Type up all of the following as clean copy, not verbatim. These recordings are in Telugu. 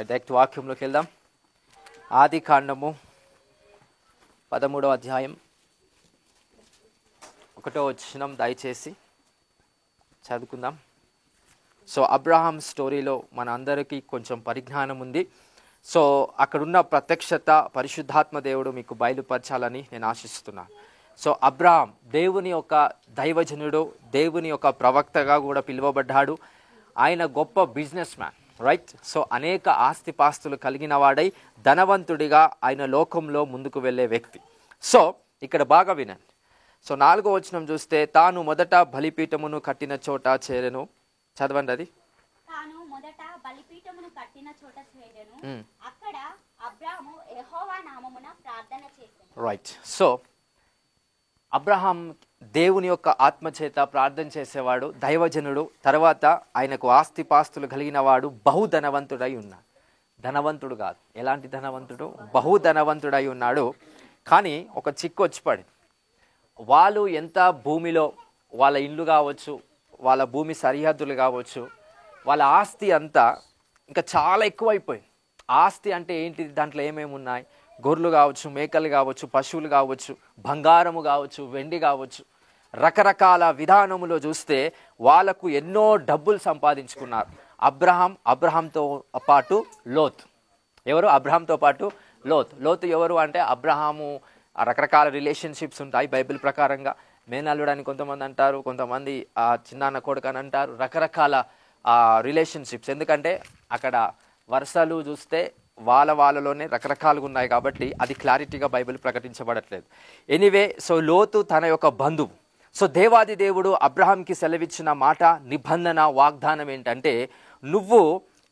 డైరెక్ట్ వాక్యంలోకి వెళ్దాం. ఆది కాండము 13వ అధ్యాయం 1వ వచనం దయచేసి చదువుకుందాం. సో అబ్రహాం స్టోరీలో మన అందరికీ కొంచెం పరిజ్ఞానం ఉంది. సో అక్కడున్న ప్రత్యక్షత పరిశుద్ధాత్మ దేవుడు మీకు బయలుపరచాలని నేను ఆశిస్తున్నాను. సో అబ్రహాం దేవుని యొక్క దైవజనుడు, దేవుని యొక్క ప్రవక్తగా కూడా పిలువబడ్డాడు. ఆయన గొప్ప బిజినెస్ మ్యాన్, రైట్. సో అనేక ఆస్తిపాస్తులు కలిగిన వాడై ధనవంతుడిగా ఆయన లోకంలో ముందుకు వెళ్ళే వ్యక్తి. సో ఇక్కడ బాగా వినండి. సో 4వ వచనం చూస్తే, తాను మొదట బలిపీఠమును కట్టిన చోట చేరెను. చదవండి అది. తాను మొదట బలిపీఠమును కట్టిన చోట చేరెను, అక్కడ అబ్రాహాము యెహోవా నామమున ప్రార్థన చేసెను. రైట్. సో అబ్రహాం దేవుని యొక్క ఆత్మచేత ప్రార్థన చేసేవాడు, దైవజనుడు. తర్వాత ఆయనకు ఆస్తిపాస్తులు కలిగిన వాడు, బహుధనవంతుడై ఉన్నాడు. ధనవంతుడు కాదు, ఎలాంటి ధనవంతుడు? బహుధనవంతుడై ఉన్నాడు. కానీ ఒక చిక్కు వచ్చి పడింది. వాళ్ళు ఎంత భూమిలో, వాళ్ళ ఇల్లు కావచ్చు, వాళ్ళ భూమి సరిహద్దులు కావచ్చు, వాళ్ళ ఆస్తి అంతా ఇంకా చాలా ఎక్కువైపోయింది. ఆస్తి అంటే ఏంటిది? దాంట్లో ఏమేమి ఉన్నాయి? గొర్రెలు కావచ్చు, మేకలు కావచ్చు, పశువులు కావచ్చు, బంగారము కావచ్చు, వెండి కావచ్చు. రకరకాల విధానములో చూస్తే వాళ్ళకు ఎన్నో డబ్బులు సంపాదించుకున్నారు. అబ్రహాంతో పాటు లోత్. ఎవరు? అబ్రహాంతో పాటు లోతు ఎవరు అంటే, అబ్రహాము రకరకాల రిలేషన్షిప్స్ ఉంటాయి బైబిల్ ప్రకారంగా. మేనల్లుడు అని కొంతమంది అంటారు, కొంతమంది చిన్నాన్న కొడుకు అని అంటారు. రకరకాల రిలేషన్షిప్స్, ఎందుకంటే అక్కడ వరుసలు చూస్తే వాళ్ళలోనే రకరకాలుగా ఉన్నాయి కాబట్టి అది క్లారిటీగా బైబిల్ ప్రకటించబడట్లేదు. ఎనీవే, సో లోతు తన యొక్క బంధువు. సో దేవాది దేవుడు అబ్రహాంకి సెలవిచ్చిన మాట, నిబంధన, వాగ్దానం ఏంటంటే, నువ్వు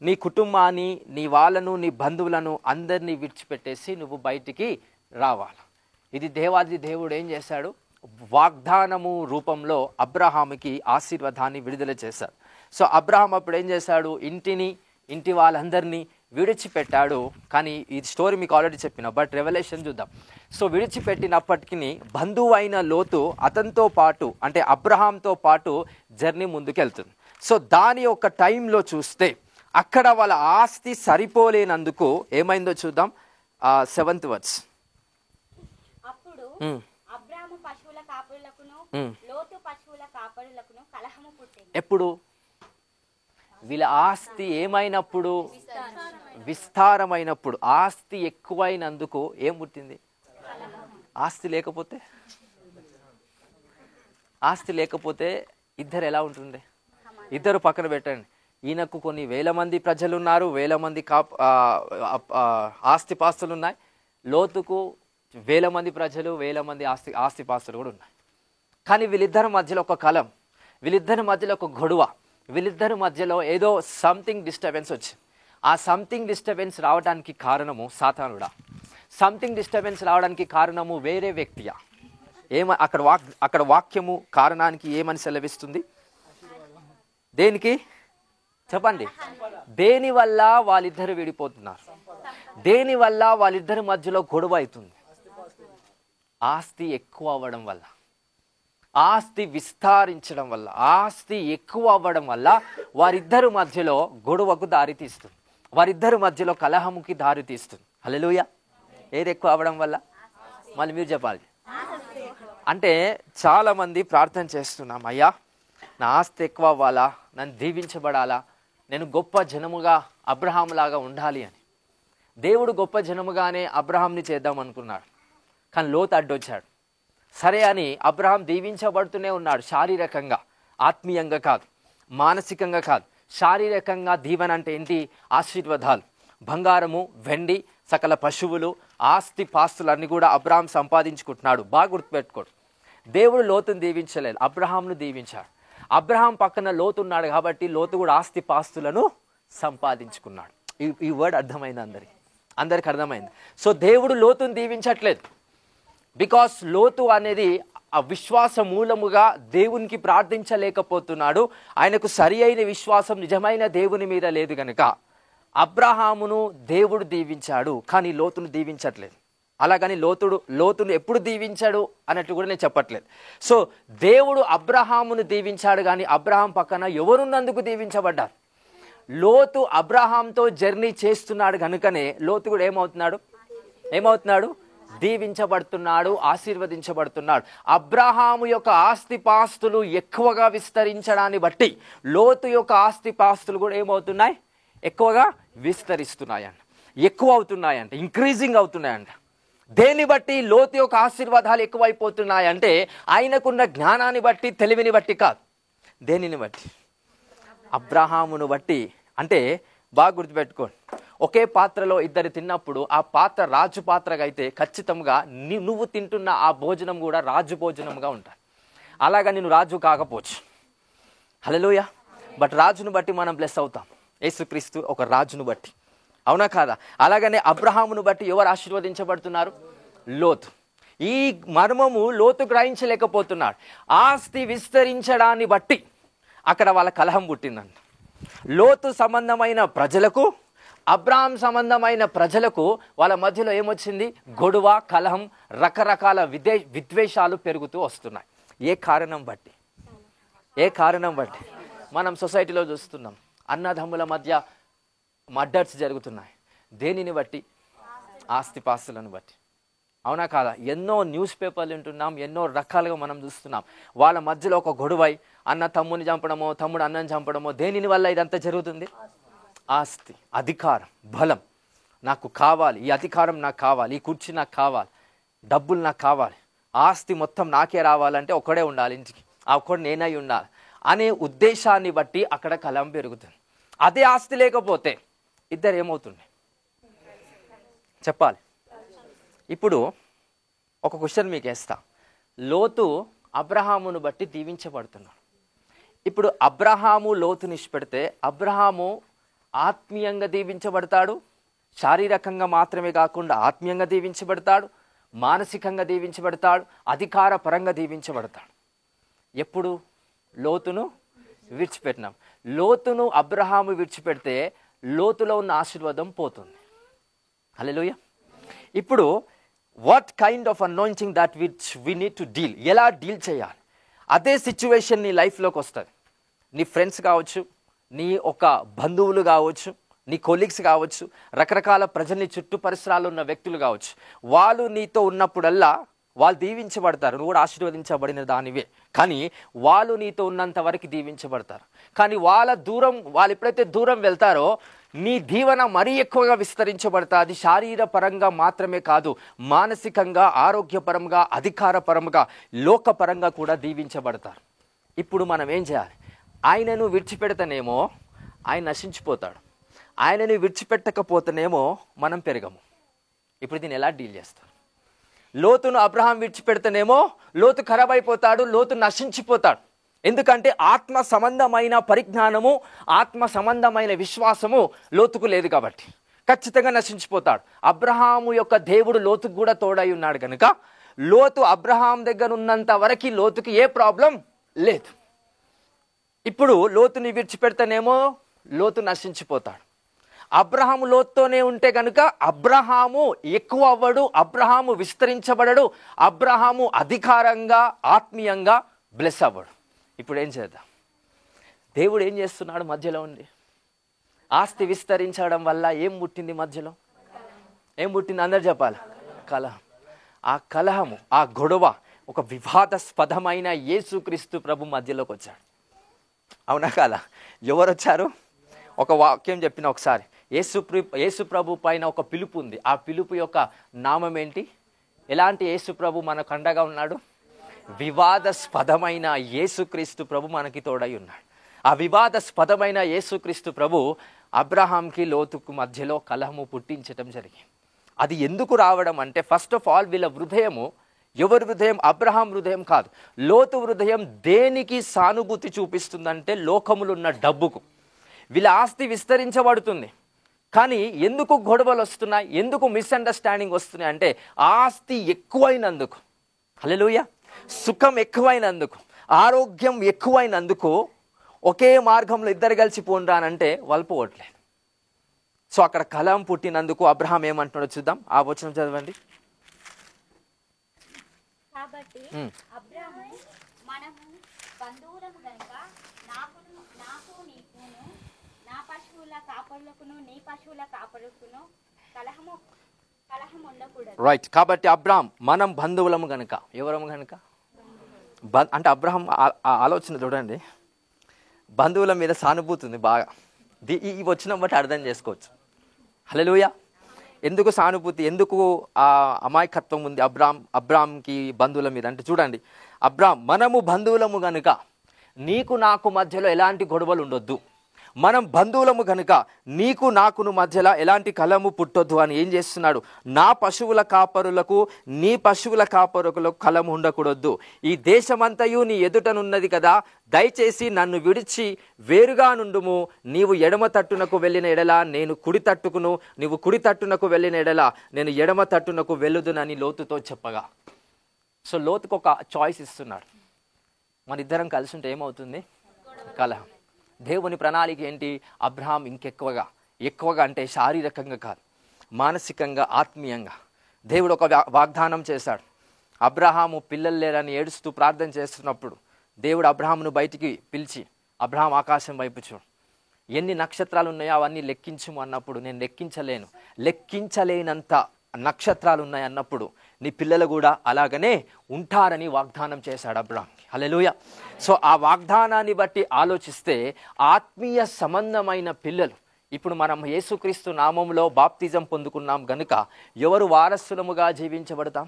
నీ కుటుంబాన్ని, నీ వాళ్ళను, నీ బంధువులను అందరినీ విడిచిపెట్టేసి నువ్వు బయటికి రావాలి. ఇది దేవాది దేవుడు ఏం చేశాడు? వాగ్దానము రూపంలో అబ్రహాముకి ఆశీర్వాదాన్ని విడుదల చేశాడు. సో అబ్రహాం అప్పుడు ఏం చేశాడు? ఇంటి వాళ్ళందరినీ విడిచిపెట్టాడు. కానీ ఈ స్టోరీ మీకు ఆల్రెడీ చెప్పిన, బట్ రెవల్యూషన్ చూద్దాం. సో విడిచిపెట్టినప్పటికీ బంధువు అయిన లోతు అతనితో పాటు, అంటే అబ్రహాంతో పాటు జర్నీ ముందుకెళ్తుంది. సో దాని యొక్క టైంలో చూస్తే అక్కడ వాళ్ళ ఆస్తి సరిపోలేనందుకు ఏమైందో చూద్దాం. 7th verse. అప్పుడు అబ్రాహాము పశువుల కాపరులకును లోతు పశువుల కాపరులకును కలహము పుట్టెను. ఎప్పుడు? వీళ్ళ ఆస్తి ఏమైనప్పుడు? విస్తారమైనప్పుడు. ఆస్తి ఎక్కువైనందుకు ఏం పుట్టింది? ఆస్తి లేకపోతే ఇద్దరు ఎలా ఉంటుంది? ఇద్దరు పక్కన పెట్టండి. ఈయనకు కొన్ని వేల మంది ప్రజలు ఉన్నారు, వేల మంది ఆస్తిపాస్తులు ఉన్నాయి. లోతుకు వేల మంది ప్రజలు, వేల మంది ఆస్తిపాస్తులు కూడా ఉన్నాయి. కానీ వీళ్ళిద్దరి మధ్యలో ఒక కలం, వీళ్ళిద్దరి మధ్యలో ఒక గొడవ, వీళ్ళిద్దరి మధ్యలో ఏదో సంథింగ్ డిస్టర్బెన్స్ వచ్చింది. ఆ సంథింగ్ డిస్టర్బెన్స్ రావడానికి కారణము సాతానుడా? సంథింగ్ డిస్టర్బెన్స్ రావడానికి కారణము వేరే వ్యక్తియా? అక్కడ వాక్యము కారణానికి ఏమని సెలవిస్తుంది? దేనికి చెప్పండి? దేని వల్ల వాళ్ళిద్దరు విడిపోతున్నారు? దేని వల్ల వాళ్ళిద్దరి మధ్యలో గొడవ అవుతుంది? ఆస్తి ఎక్కువ అవ్వడం వల్ల, ఆస్తి విస్తరించడం వల్ల, ఆస్తి ఎక్కువ అవ్వడం వల్ల వారిద్దరి మధ్యలో గొడవకు దారితీస్తుంది, వారిద్దరి మధ్యలో కలహముకి దారితీస్తుంది. హల్లెలూయా. ఏది ఎక్కువ అవ్వడం వల్ల? మళ్ళీ మీరు చెప్పాలి. అంటే చాలామంది ప్రార్థన చేస్తున్నాం, అయ్యా నా ఆస్తి ఎక్కువ అవ్వాలా, నన్ను దీవించబడాలా, నేను గొప్ప జనముగా అబ్రహాం లాగా ఉండాలి అని. దేవుడు గొప్ప జనముగానే అబ్రహాంని చేద్దాం అనుకున్నాడు, కానీ లోతు అడ్డొచ్చాడు. సరే అని అబ్రహాం దీవించబడుతూనే ఉన్నాడు, శారీరకంగా, ఆత్మీయంగా కాదు, మానసికంగా కాదు. శారీరకంగా దీవెన అంటే ఏంటి? ఆశీర్వాదాలు, బంగారము, వెండి, సకల పశువులు, ఆస్తి పాస్తులన్నీ కూడా అబ్రహాం సంపాదించుకుంటున్నాడు. బాగా గుర్తుపెట్టుకోడు. దేవుడు లోతును దీవించలేదు, అబ్రహాంను దీవించాడు. అబ్రహాం పక్కన లోతు ఉన్నాడు కాబట్టి లోతు కూడా ఆస్తి పాస్తులను సంపాదించుకున్నాడు. ఈ వర్డ్ అర్థమైంది అందరికి అర్థమైంది. సో దేవుడు లోతును దీవించట్లేదు, బికాస్ లోతు అనేది ఆ విశ్వాస మూలముగా దేవునికి ప్రార్థించలేకపోతున్నాడు. ఆయనకు సరి అయిన విశ్వాసం నిజమైన దేవుని మీద లేదు గనుక అబ్రహామును దేవుడు దీవించాడు, కానీ లోతును దీవించట్లేదు. అలాగని లోతును ఎప్పుడు దీవించాడు అన్నట్టు కూడా నేను చెప్పట్లేదు. సో దేవుడు అబ్రహామును దీవించాడు, కానీ అబ్రహాం పక్కన ఎవరున్నందుకు దీవించబడ్డారు? లోతు అబ్రహాంతో జర్నీ చేస్తున్నాడు కనుకనే లోతు కూడా ఏమవుతున్నాడు దీవించబడుతున్నాడు, ఆశీర్వదించబడుతున్నాడు. అబ్రహాము యొక్క ఆస్తిపాస్తులు ఎక్కువగా విస్తరించడాన్ని బట్టి లోతు యొక్క ఆస్తిపాస్తులు కూడా ఏమవుతున్నాయి, ఎక్కువగా విస్తరిస్తున్నాయంట, ఎక్కువ అవుతున్నాయంట, ఇంక్రీజింగ్ అవుతున్నాయంట. దేన్ని బట్టి? లోతు యొక్క ఆశీర్వాదాలు ఎక్కువైపోతున్నాయంటే ఆయనకున్న జ్ఞానాన్ని బట్టి, తెలివిని బట్టి కాదు. దేనిని బట్టి? అబ్రహామును బట్టి. అంటే బాగా గుర్తుపెట్టుకోండి, ఒకే పాత్రలో ఇద్దరు తిన్నప్పుడు ఆ పాత్ర రాజు పాత్రగా అయితే ఖచ్చితంగా నువ్వు తింటున్న ఆ భోజనం కూడా రాజు భోజనంగా ఉంటుంది. అలాగా నేను రాజు కాకపోవచ్చు, హల్లెలూయా, బట్ రాజును బట్టి మనం బ్లెస్ అవుతాం. యేసుక్రీస్తు ఒక రాజును బట్టి, అవునా కాదా? అలాగనే అబ్రహామును బట్టి ఎవరు ఆశీర్వదించబడుతున్నారు? లోతు. ఈ మర్మము లోతు గ్రహించలేకపోతున్నాడు. ఆస్తి విస్తరించడాన్ని బట్టి అక్కడ వాళ్ళ కలహం పుట్టిందంట. లోతు సంబంధమైన ప్రజలకు, అబ్రహాం సంబంధమైన ప్రజలకు వాళ్ళ మధ్యలో ఏమొచ్చింది? గొడవ, కలహం, రకరకాల విద్వేషాలు పెరుగుతూ వస్తున్నాయి. ఏ కారణం బట్టి? మనం సొసైటీలో చూస్తున్నాం, అన్నదమ్ముల మధ్య మర్డర్స్ జరుగుతున్నాయి. దేనిని బట్టి? ఆస్తిపాస్తులను బట్టి, అవునా కాదా? ఎన్నో న్యూస్ పేపర్లు వింటున్నాం, ఎన్నో రకాలుగా మనం చూస్తున్నాం. వాళ్ళ మధ్యలో ఒక గొడవై అన్న తమ్ముని చంపడమో, తమ్ముడు అన్నని చంపడమో. దేనిని వల్ల ఇదంతా జరుగుతుంది? ఆస్తి, అధికారం, బలం. నాకు కావాలి, ఈ అధికారం నాకు కావాలి, ఈ కుర్చీ నాకు కావాలి, డబ్బులు నాకు కావాలి, ఆస్తి మొత్తం నాకే రావాలంటే ఒక్కడే ఉండాలి ఇంటికి, ఆ ఒక్కడు నేనై ఉండాలి అనే ఉద్దేశాన్ని బట్టి అక్కడ కలహం పెరుగుతుంది. అదే ఆస్తి లేకపోతే ఇద్దరు ఏమవుతుంది చెప్పాలి. ఇప్పుడు ఒక క్వశ్చన్ మీకు వేస్తా. లోతు అబ్రహామును బట్టి దీవించబడుతున్నాడు. ఇప్పుడు అబ్రహాము లోతుని ఇష్టపెడితే అబ్రహాము ఆత్మీయంగా దీవించబడతాడు, శారీరకంగా మాత్రమే కాకుండా ఆత్మీయంగా దీవించబడతాడు, మానసికంగా దీవించబడతాడు, అధికార పరంగా దీవించబడతాడు. ఎప్పుడు? లోతును విడిచిపెట్టినాం. లోతును అబ్రహాము విడిచిపెడితే లోతులో ఉన్న ఆశీర్వాదం పోతుంది. హల్లెలూయా. ఇప్పుడు what kind of anointing that which we need to deal, ఎలా డీల్ చేయాలి? అదే సిచ్యువేషన్ నీ లైఫ్లోకి వస్తుంది. నీ ఫ్రెండ్స్ కావచ్చు, నీ ఒక బంధువులు కావచ్చు, నీ కొలీగ్స్ కావచ్చు, రకరకాల ప్రజల్ని చుట్టూ పరిసరాలు ఉన్న వ్యక్తులు కావచ్చు. వాళ్ళు నీతో ఉన్నప్పుడల్లా వాళ్ళు దీవించబడతారు, నువ్వు కూడా ఆశీర్వదించబడిన దానివే. కానీ వాళ్ళు నీతో ఉన్నంత వరకు దీవించబడతారు. కానీ వాళ్ళు ఎప్పుడైతే దూరం వెళ్తారో నీ దీవెన మరీ ఎక్కువగా విస్తరించబడతాది. శారీరపరంగా మాత్రమే కాదు, మానసికంగా, ఆరోగ్యపరంగా, అధికారపరంగా, లోకపరంగా కూడా దీవించబడతారు. ఇప్పుడు మనం ఏం చేయాలి? ఆయనను విడిచిపెడితేనేమో ఆయన నశించిపోతాడు, ఆయనను విడిచిపెట్టకపోతేనేమో మనం పెరగము. ఇప్పుడు దీన్ని ఎలా డీల్ చేస్తారు? లోతును అబ్రహాం విడిచిపెడితేనేమో లోతు ఖరాబ్ అయిపోతాడు, లోతు నశించిపోతాడు. ఎందుకంటే ఆత్మ సంబంధమైన పరిజ్ఞానము, ఆత్మ సంబంధమైన విశ్వాసము లోతుకు లేదు కాబట్టి ఖచ్చితంగా నశించిపోతాడు. అబ్రహాము యొక్క దేవుడు లోతుకు కూడా తోడై ఉన్నాడు కనుక లోతు అబ్రహాం దగ్గర ఉన్నంత వరకు లోతుకి ఏ ప్రాబ్లం లేదు. ఇప్పుడు లోతుని విడిచిపెడితేనేమో లోతు నశించిపోతాడు. అబ్రహాము లోతుతోనే ఉంటే కనుక అబ్రహాము ఎక్కువ అవ్వడు, అబ్రహాము విస్తరించబడడు, అబ్రహాము అధికారంగా, ఆత్మీయంగా బ్లెస్ అవ్వడు. ఇప్పుడు ఏం చేద్దాం? దేవుడు ఏం చేస్తున్నాడు మధ్యలో ఉండి? ఆస్తి విస్తరించడం వల్ల ఏం పుట్టింది మధ్యలో? ఏం పుట్టింది? అందరు చెప్పాలి. కలహం. ఆ కలహము, ఆ గొడవ ఒక వివాదాస్పదమైన యేసుక్రీస్తు ప్రభు మధ్యలోకి వచ్చాడు. అవునా కాదా? ఎవరు వచ్చారు? ఒక వాక్యం చెప్పిన ఒకసారి, యేసు ప్రభు పైన ఒక పిలుపు ఉంది. ఆ పిలుపు యొక్క నామం ఏంటి? ఎలాంటి యేసు ప్రభు మనకు అండగా ఉన్నాడు? వివాదాస్పదమైన యేసుక్రీస్తు ప్రభు మనకి తోడై ఉన్నాడు. ఆ వివాదాస్పదమైన యేసుక్రీస్తు ప్రభు అబ్రహాంకి లోతుకు మధ్యలో కలహము పుట్టించడం జరిగింది. అది ఎందుకు రావడం అంటే, ఫస్ట్ ఆఫ్ ఆల్ వీళ్ళ హృదయము, ఎవరి హృదయం? అబ్రహాం హృదయం కాదు, లోతు హృదయం దేనికి సానుభూతి చూపిస్తుందంటే లోకములో ఉన్న డబ్బుకు. వీళ్ళ ఆస్తి విస్తరించబడుతుంది, కానీ ఎందుకు గొడవలు వస్తున్నాయి, ఎందుకు మిస్అండర్స్టాండింగ్ వస్తున్నాయి అంటే ఆస్తి ఎక్కువైనందుకు, హల్లెలూయా, సుఖం ఎక్కువైనందుకు, ఆరోగ్యం ఎక్కువైనందుకు ఒకే మార్గంలో ఇద్దరు కలిసి పోండానంటే వాళ్ళు పోవట్లేదు. సో అక్కడ కలహం పుట్టినందుకు అబ్రహాం ఏమంటున్నాడో చూద్దాం. ఆ వచనం చదవండి. కాబట్టి అబ్రహాము, మనము బంధువులము గనుక నాకు నీకును నా నా పశువుల కాపరులకును నీ పశువుల కాపరులకును కలహం ఉండకూడదు. రైట్. కాబట్టి అబ్రాహాం మనం బంధువులము గనుక, ఎవరము గనుక అంటే అబ్రాహాం ఆలోచన చూడండి, బంధువుల మీద సానుభూతి ఉంది బాగా. ఈ వచ్చిన బట్టి అర్థం చేసుకోవచ్చు. హల్లెలూయా. ఎందుకు సానుభూతి, ఎందుకు ఆ అమాయకత్వం ఉంది అబ్రాహాంకి బంధువుల మీద అంటే చూడండి, అబ్రాహాం మనము బంధువులము గనుక నీకు నాకు మధ్యలో ఎలాంటి గొడవలు ఉండొద్దు, మనం బంధువులము కనుక నీకు నాకును మధ్యలో ఎలాంటి కలము పుట్టొద్దు అని ఏం చేస్తున్నాడు, నా పశువుల కాపరులకు నీ పశువుల కాపరులకు కలము ఉండకూడదు, ఈ దేశమంతయు నీ ఎదుటనున్నది కదా, దయచేసి నన్ను విడిచి వేరుగా నుండుము, నీవు ఎడమ తట్టునకు వెళ్ళిన ఎడల నేను కుడి తట్టుకును, నీవు కుడి తట్టునకు వెళ్ళిన ఎడల నేను ఎడమ తట్టునకు వెళ్ళుదునని లోతుతో చెప్పగా. సో లోతుకు ఒక చాయిస్ ఇస్తున్నాడు, మన ఇద్దరం కలిసి ఉంటే ఏమవుతుంది, కలహం. దేవుని ప్రణాళిక ఏంటి, అబ్రహాం ఎక్కువగా అంటే శారీరకంగా కాదు, మానసికంగా ఆత్మీయంగా దేవుడు ఒక వాగ్దానం చేశాడు. అబ్రహాము పిల్లలు లేరని ఏడుస్తూ ప్రార్థన చేస్తున్నప్పుడు దేవుడు అబ్రహామును బయటికి పిలిచి, అబ్రహాం ఆకాశం వైపు చూడు, ఎన్ని నక్షత్రాలు ఉన్నాయో అవన్నీ లెక్కించుము అన్నప్పుడు, నేను లెక్కించలేనంత నక్షత్రాలు ఉన్నాయి అన్నప్పుడు నీ పిల్లలు కూడా అలాగనే ఉంటారని వాగ్దానం చేశాడు అబ్రహాం. హల్లెలూయా. సో ఆ వాగ్దానాన్ని బట్టి ఆలోచిస్తే ఆత్మీయ సంబంధమైన పిల్లలు, ఇప్పుడు మనం యేసుక్రీస్తు నామములో బాప్తిజం పొందుకున్నాం గనుక ఎవరు వారసులముగా జీవించబడతాం,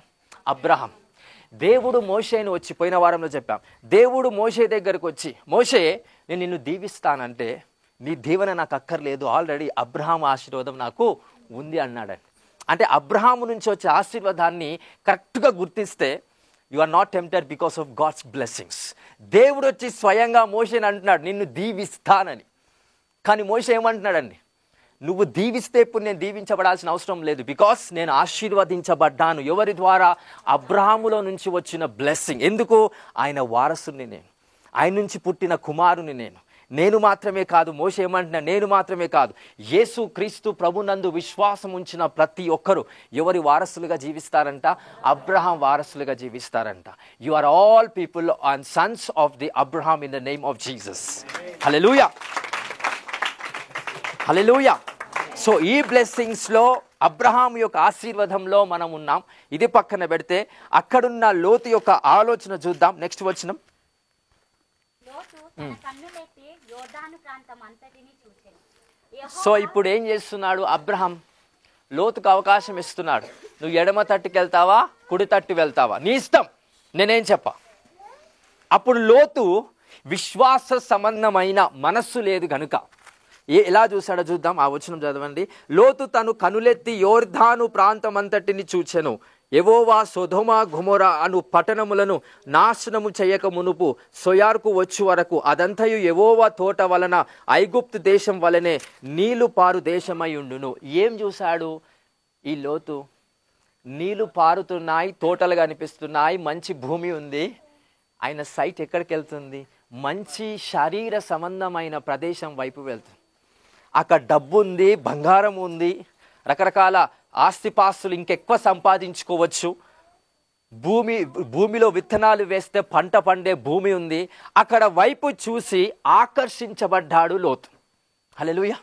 అబ్రహాం. దేవుడు మోషేను వచ్చి, పోయిన వారంలో చెప్పాం, దేవుడు మోషే దగ్గరకు వచ్చి, మోషే నేను నిన్ను దీవిస్తానంటే నీ దీవెన నాకు అక్కర్లేదు, ఆల్రెడీ అబ్రహాం ఆశీర్వాదం నాకు ఉంది అన్నాడని. అంటే అబ్రహాము నుంచి వచ్చే ఆశీర్వాదాన్ని కరెక్ట్గా గుర్తిస్తే you are not tempted because of God's blessings. దేవుడు వచ్చి స్వయంగా మోషేని అంటున్నాడు నిన్ను దీవిస్తానని. కానీ మోషే ఏమంటున్నాడండి, నువ్వు దీవిస్తే ఇప్పుడు నేను దీవించబడాల్సిన అవసరం లేదు, బికాస్ నేను ఆశీర్వదించబడ్డాను. ఎవరి ద్వారా, అబ్రహాములో నుంచి వచ్చిన బ్లెస్సింగ్. ఎందుకు, ఆయన వారసుని నేను, ఆయన నుంచి పుట్టిన కుమారుని నేను మాత్రమే కాదు, మోషే ఏమంటున్నా, నేను మాత్రమే కాదు, యేసు క్రీస్తు ప్రభునందు విశ్వాసం ఉంచిన ప్రతి ఒక్కరు ఎవరి వారసులుగా జీవిస్తారంట, అబ్రహాం వారసులుగా జీవిస్తారంట. You are all people and sons of the Abraham in the name of Jesus. Hallelujah, hallelujah. So ఈ బ్లెస్సింగ్స్లో, అబ్రహాం యొక్క ఆశీర్వాదంలో మనం ఉన్నాం. ఇది పక్కన పెడితే అక్కడున్న లోతు యొక్క ఆలోచన చూద్దాం. నెక్స్ట్ వచనం. సో ఇప్పుడు ఏం చేస్తున్నాడు అబ్రహాం, లోతుకు అవకాశం ఇస్తున్నాడు, నువ్వు ఎడమ తట్టుకు వెళ్తావా, కుడి తట్టు వెళ్తావా, నీ ఇష్టం, నేనేం చెప్పా. అప్పుడు లోతు విశ్వాస సంబంధమైన మనస్సు లేదు కనుక ఎలా చూశాడో చూద్దాం. ఆ వచనం చదవండి. లోతు తను కనులెత్తి యోర్దాను ప్రాంతమంతటిని చూచెను. యెహోవా సొదొమ గొమొరా అను పట్టణములను నాశనము చేయక మునుపు సోయార్కు వచ్చు వరకు అదంతయు యెహోవా తోట వలన ఐగుప్తు దేశం వలనే నీళ్లు పారు దేశమై ఉండును. ఏం చూశాడు ఈ లోతు? నీళ్లు పారుతున్నాయి, తోటలు కనిపిస్తున్నాయి, మంచి భూమి ఉంది. ఆయన సైట్ ఎక్కడికి వెళ్తుంది? మంచి శరీర సంబంధమైన ప్రదేశం వైపు వెళ్తుంది. అక్కడ డబ్బు ఉంది, బంగారం ఉంది, రకరకాల ఆస్తిపాస్తులు ఇంకెక్కువ సంపాదించుకోవచ్చు. భూమిలో విత్తనాలు వేస్తే పంట పండే భూమి ఉంది. అక్కడ వైపు చూసి ఆకర్షించబడ్డాడు లోతు. హల్లెలూయా.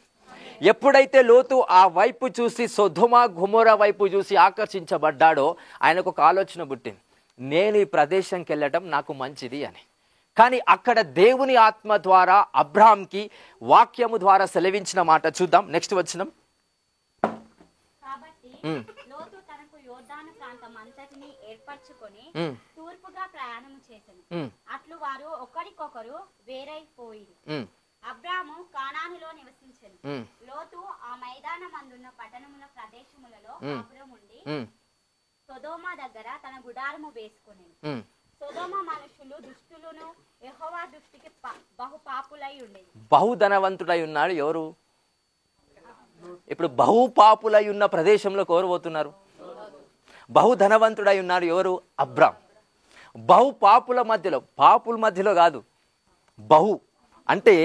ఎప్పుడైతే లోతు ఆ వైపు చూసి, సొదొమ గొమొరా వైపు చూసి ఆకర్షించబడ్డాడో ఆయనకు ఒక ఆలోచన పుట్టింది, నేను ఈ ప్రదేశంకి వెళ్ళటం నాకు మంచిది అని. కానీ అక్కడ దేవుని ఆత్మ ద్వారా అబ్రహాంకి వాక్యము ద్వారా సెలవించిన మాట చూద్దాం. నెక్స్ట్ వచనం. కాబట్టి లోతు తనకు యోర్దాను ప్రాంతం అంతటిని ఏర్పరచుకొని తూర్పుగా ప్రయాణం చేసెను. అట్లు వారు ఒకరికొకరు వేరైపోయిరి. అబ్రాము కానానులో నివసించెను. లోతు ఆ మైదానమందున్న పట్టణముల ప్రదేశములలో కాపురం ఉండి సొదొమ దగ్గర తన గుడారము వేసుకొనెను. సొదొమ మనుషులు దుష్టులను, యెహోవా దృష్టికి బహు పాపులై ఉండేది. బహుధనవంతుడై ఉన్నాడు ఎవరు? ఇప్పుడు బహుపాపులై ఉన్న ప్రదేశంలో ఎవరు పోతున్నారు? బహుధనవంతుడై ఉన్నాడు ఎవరు? అబ్రాం. బహుపాపుల మధ్యలో, పాపుల మధ్యలో కాదు, బహు అంటే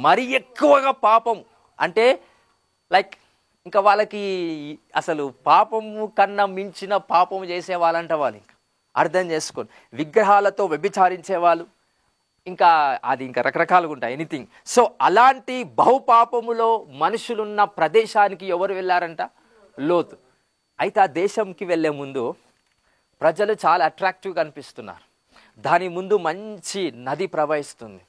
మరి ఎక్కువగా పాపం అంటే లైక్ ఇంకా వాళ్ళకి అసలు పాపము కన్నా మించిన పాపము చేసే వాళ్ళంట వాళ్ళు. ఇంకా అర్థం చేసుకోండి, విగ్రహాలతో వ్యభిచారించే వాళ్ళు, ఇంకా అది ఇంకా రకరకాలుగా ఉంటాయి ఎనీథింగ్. సో అలాంటి బహుపాపములో మనుషులున్న ప్రదేశానికి ఎవరు వెళ్ళారంట? లోతు. అయితే ఆ దేశంకి వెళ్ళే ముందు ప్రజలు చాలా అట్రాక్టివ్గా అనిపిస్తున్నారు. దాని ముందు మంచి నది ప్రవహిస్తుంది,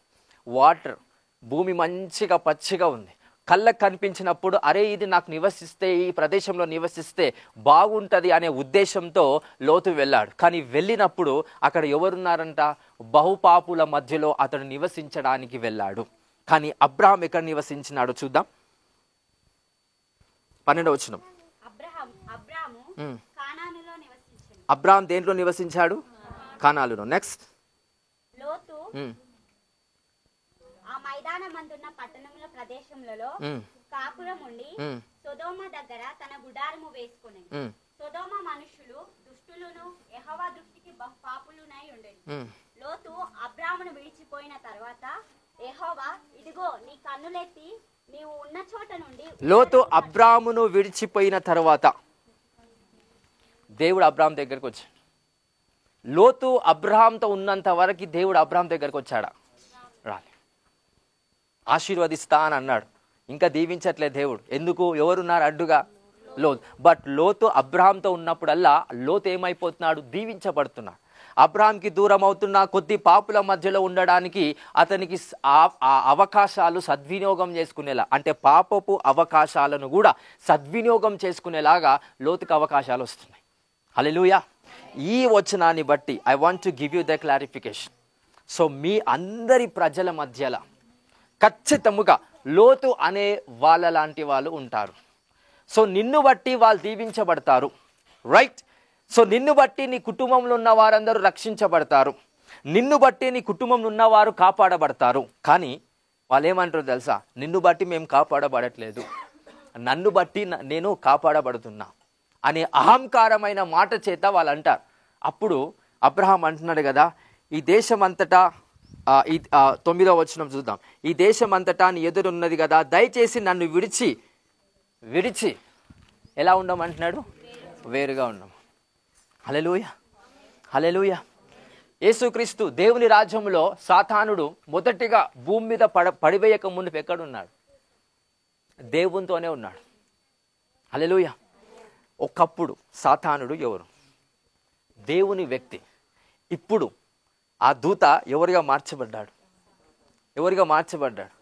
వాటర్, భూమి మంచిగా పచ్చిగా ఉంది. కళ్ళకు కనిపించినప్పుడు అరే ఇది నాకు నివసిస్తే, ఈ ప్రదేశంలో నివసిస్తే బాగుంటుంది అనే ఉద్దేశంతో లోతు వెళ్ళాడు. కానీ వెళ్ళినప్పుడు అక్కడ ఎవరున్నారంట? బహుపాపుల మధ్యలో అతడు నివసించడానికి వెళ్ళాడు. కానీ అబ్రాహాం ఎక్కడ నివసించినాడో చూద్దాం. 12వ వచనం. అబ్రాహాం దేంట్లో నివసించాడు? కానానులో. నెక్స్ట్. లోతు ఆ మైదానమందున్న పట్టణముల ప్రదేశములలో కాపురం ఉండి సొదొమ దగ్గర తన గుడారము వేసుకొనెను. సొదొమ మనుషులు దుష్టులను, యెహోవా దృష్టికి పాపులునై ఉండెను. లోతు అబ్రామును విడిచిపోయిన తర్వాత యెహోవా, ఇదిగో నీ కన్నులెత్తి నీవు ఉన్న చోట నుండి. లోతు అబ్రామును విడిచిపోయిన తర్వాత దేవుడు అబ్రాహాం దగ్గరకు వచ్చాడు. లోతు అబ్రహాంతో ఉన్నంత వరకు దేవుడు అబ్రహాం దగ్గరకు వచ్చాడా? రాలే. ఆశీర్వదిస్తా అని అన్నాడు, ఇంకా దీవించట్లేదు దేవుడు. ఎందుకు? ఎవరున్నారు అడ్డుగా? లోతు. బట్ లోతు అబ్రహాంతో ఉన్నప్పుడల్లా లోతు ఏమైపోతున్నాడు? దీవించబడుతున్నాడు. అబ్రహాంకి దూరం అవుతున్న కొద్ది పాపుల మధ్యలో ఉండడానికి అతనికి ఆ అవకాశాలు సద్వినియోగం చేసుకునేలా, అంటే పాపపు అవకాశాలను కూడా సద్వినియోగం చేసుకునేలాగా లోతుకి అవకాశాలు వస్తున్నాయి. హల్లెలూయా. ఈ వచనాన్ని బట్టి I want to give you the clarification. So మీ అందరి ప్రజల మధ్యలో ఖచ్చితముగా లోతు అనే వాళ్ళ లాంటి వాళ్ళు ఉంటారు. సో నిన్ను బట్టి వాళ్ళు దీవించబడతారు, రైట్? సో నిన్ను బట్టి నీ కుటుంబంలో ఉన్న వారందరూ రక్షించబడతారు, నిన్ను బట్టి నీ కుటుంబంలో ఉన్నవారు కాపాడబడతారు. కానీ వాళ్ళు ఏమంటారు తెలుసా? నిన్ను బట్టి మేము కాపాడబడట్లేదు, నన్ను బట్టి నేను కాపాడబడుతున్నా అనే అహంకారమైన మాట చేత వాళ్ళు అంటారు. అప్పుడు అబ్రహాం అంటున్నాడు కదా, ఈ దేశం అంతటా 9వ వచనం చూద్దాం. ఈ దేశం అంతటా నీ ఎదురున్నది కదా, దయచేసి నన్ను విడిచి ఎలా ఉండమంటున్నాడు? వేరుగా ఉన్నాం. హల్లెలూయా, హల్లెలూయా. యేసుక్రీస్తు దేవుని రాజ్యంలో సాతానుడు మొదటిగా భూమి మీద పడివేయక ముందు ఎక్కడున్నాడు? దేవునితోనే ఉన్నాడు. హల్లెలూయా. ఒకప్పుడు సాతానుడు ఎవరు? దేవుని వ్యక్తి. ఇప్పుడు ఆ దూత ఎవరిగా మార్చబడ్డాడు? ఎవరిగా మార్చబడ్డాడు?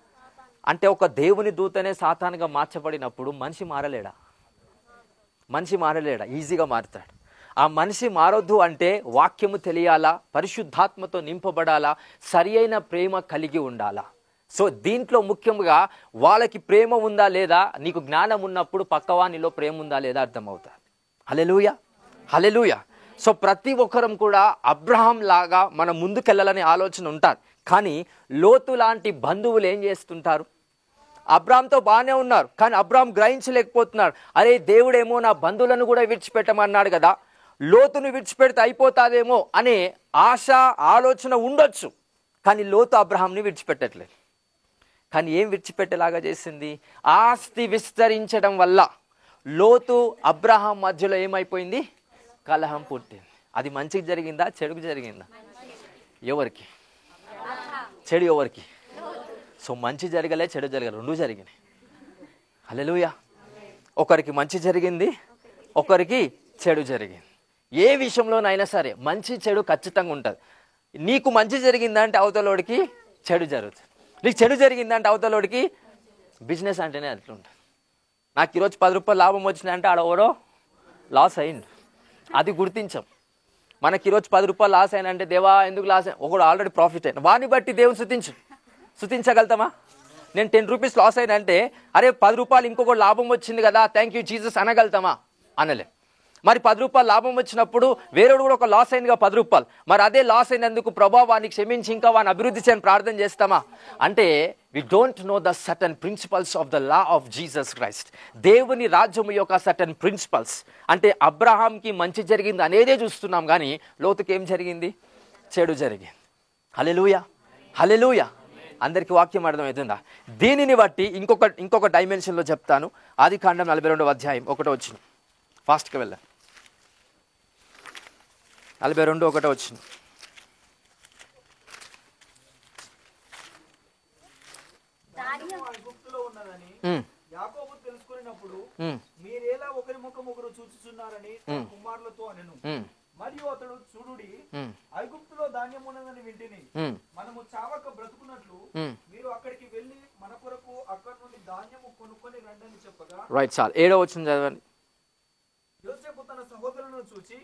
అంటే ఒక దేవుని దూతనే సాతానుగా మార్చబడినప్పుడు మనిషి మారలేడా? మనిషి మారలేడా? ఈజీగా మారుతాడు. ఆ మనిషి మారొద్దు అంటే వాక్యము తెలియాలా, పరిశుద్ధాత్మతో నింపబడాలా, సరి అయిన ప్రేమ కలిగి ఉండాలా. సో దీంట్లో ముఖ్యంగా వాళ్ళకి ప్రేమ ఉందా లేదా, నీకు జ్ఞానం ఉన్నప్పుడు పక్కవానిలో ప్రేమ ఉందా లేదా అర్థమవుతుంది. హల్లెలూయా, హల్లెలూయా. సో ప్రతి ఒక్కరం కూడా అబ్రహాం లాగా మనం ముందుకెళ్ళాలనే ఆలోచన ఉంటారు. కానీ లోతు లాంటి బంధువులు ఏం చేస్తుంటారు? అబ్రహాంతో బాగానే ఉన్నారు, కానీ అబ్రహాం గ్రహించలేకపోతున్నాడు. అరే దేవుడేమో నా బంధువులను కూడా విడిచిపెట్టమన్నాడు కదా, లోతును విడిచిపెడితే అయిపోతాదేమో అనే ఆశ ఆలోచన ఉండొచ్చు. కానీ లోతు అబ్రహాంని విడిచిపెట్టట్లేదు. కానీ ఏం విడిచిపెట్టేలాగా చేసింది? ఆస్తి విస్తరించడం వల్ల లోతు అబ్రహాం మధ్యలో ఏమైపోయింది? కలహం పుట్టింది. అది మంచికి జరిగిందా, చెడుకు జరిగిందా? ఎవరికి? చెడు ఎవరికి? సో మంచి జరగలే, చెడు జరగలే, రెండు జరిగినాయి. హల్లెలూయా. ఒకరికి మంచి జరిగింది, ఒకరికి చెడు జరిగింది. ఏ విషయంలోనైనా సరే మంచి చెడు ఖచ్చితంగా ఉంటుంది. నీకు మంచి జరిగిందంటే అవతలోడికి చెడు జరుగుతుంది, నీకు చెడు జరిగిందంటే అవతలోడికి. బిజినెస్ అంటేనే అట్లుంటుంది. నాకు ఈరోజు 10 రూపాయలు లాభం వచ్చిందంటే ఆడ ఎవరో లాస్ అయింది, అది గుర్తించాం. మనకి ఈరోజు 10 రూపాయలు లాస్ అయినంటే దేవా ఎందుకు లాస్ అయినా, ఒకడు ఆల్రెడీ ప్రాఫిట్ అయినా, వాడిని బట్టి దేవుని శుతించగలుగుతామా? నేను 10 రూపీస్ లాస్ అయినంటే అరే 10 రూపాయలు ఇంకొకటి లాభం వచ్చింది కదా, థ్యాంక్ యూ జీసస్ అనగలుగుతామా? అనలే. మరి 10 రూపాయలు లాభం వచ్చినప్పుడు వేరేడు కూడా ఒక లాస్ అయిందిగా 10 రూపాయలు, మరి అదే లాస్ అయినందుకు ప్రభా వాడిని క్షమించి ఇంకా వాడిని అభివృద్ధి చేయని ప్రార్థన చేస్తామా? అంటే we don't know the certain principles of the law of Jesus Christ. దేవుని రాజ్యం యొక్క సర్టన్ ప్రిన్సిపల్స్. అంటే అబ్రహాంకి మంచి జరిగింది అనేదే చూస్తున్నాం, కానీ లోతుకి ఏం జరిగింది? చెడు జరిగింది. హల్లెలూయా, హల్లెలూయా. అందరికీ వాక్యం అర్థమవుతుందా? దీనిని బట్టి ఇంకొక డైమెన్షన్లో చెప్తాను. ఆదికాండం 42వ అధ్యాయం 1వ వచనం. ఫాస్ట్గా వెళ్ళా. 42 1వ వచనం. వచ్చుచున్నారని తన కుమారులతో అనెను. మరియు అతడు చూడుడి, ఐగుప్తులో ధాన్యమున్నదని వింటిని, మనము చావక బ్రతుకున్నట్లు మీరు అక్కడికి వెళ్ళి మన కొరకు అక్కడ నుండి ధాన్యము కొనుక్కొని రండని చెప్పగా, రైట్ సార్ 7వ వచనం చదవండి. యోసేపు తన సహోదరులను చూచి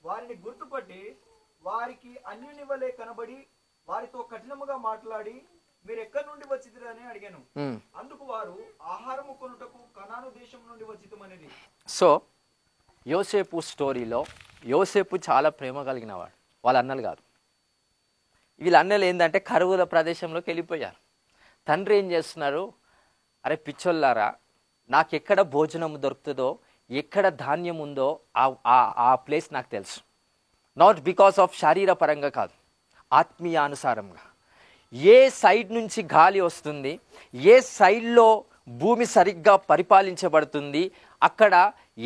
వారిని గుర్తుపట్టి వారికి అన్యుని వలె కనబడి వారితో కఠినముగా మాట్లాడి, మీరు ఎక్కడి నుండి వచ్చిదిరా అని అడిగాను. అందుకు వారు, ఆహారము కొనుటకు కనాను దేశం నుండి వచ్చితమనేది. సో యోసేపు స్టోరీలో యోసేపు చాలా ప్రేమ కలిగిన వాడు, వాళ్ళ అన్నలు కాదు. వీళ్ళ అన్నలు ఏంటంటే కరువుల ప్రదేశంలోకి వెళ్ళిపోయారు. తండ్రి ఏం చేస్తున్నారు, అరే పిచ్చోళ్ళారా, నాకు ఎక్కడ భోజనం దొరుకుతుందో, ఎక్కడ ధాన్యం ఉందో ఆ ప్లేస్ నాకు తెలుసు. నాట్ బికాస్ ఆఫ్ శారీరపరంగా కాదు, ఆత్మీయానుసారంగా. ఏ సైడ్ నుంచి గాలి వస్తుంది, ఏ సైడ్లో భూమి సరిగ్గా పరిపాలించబడుతుంది, అక్కడ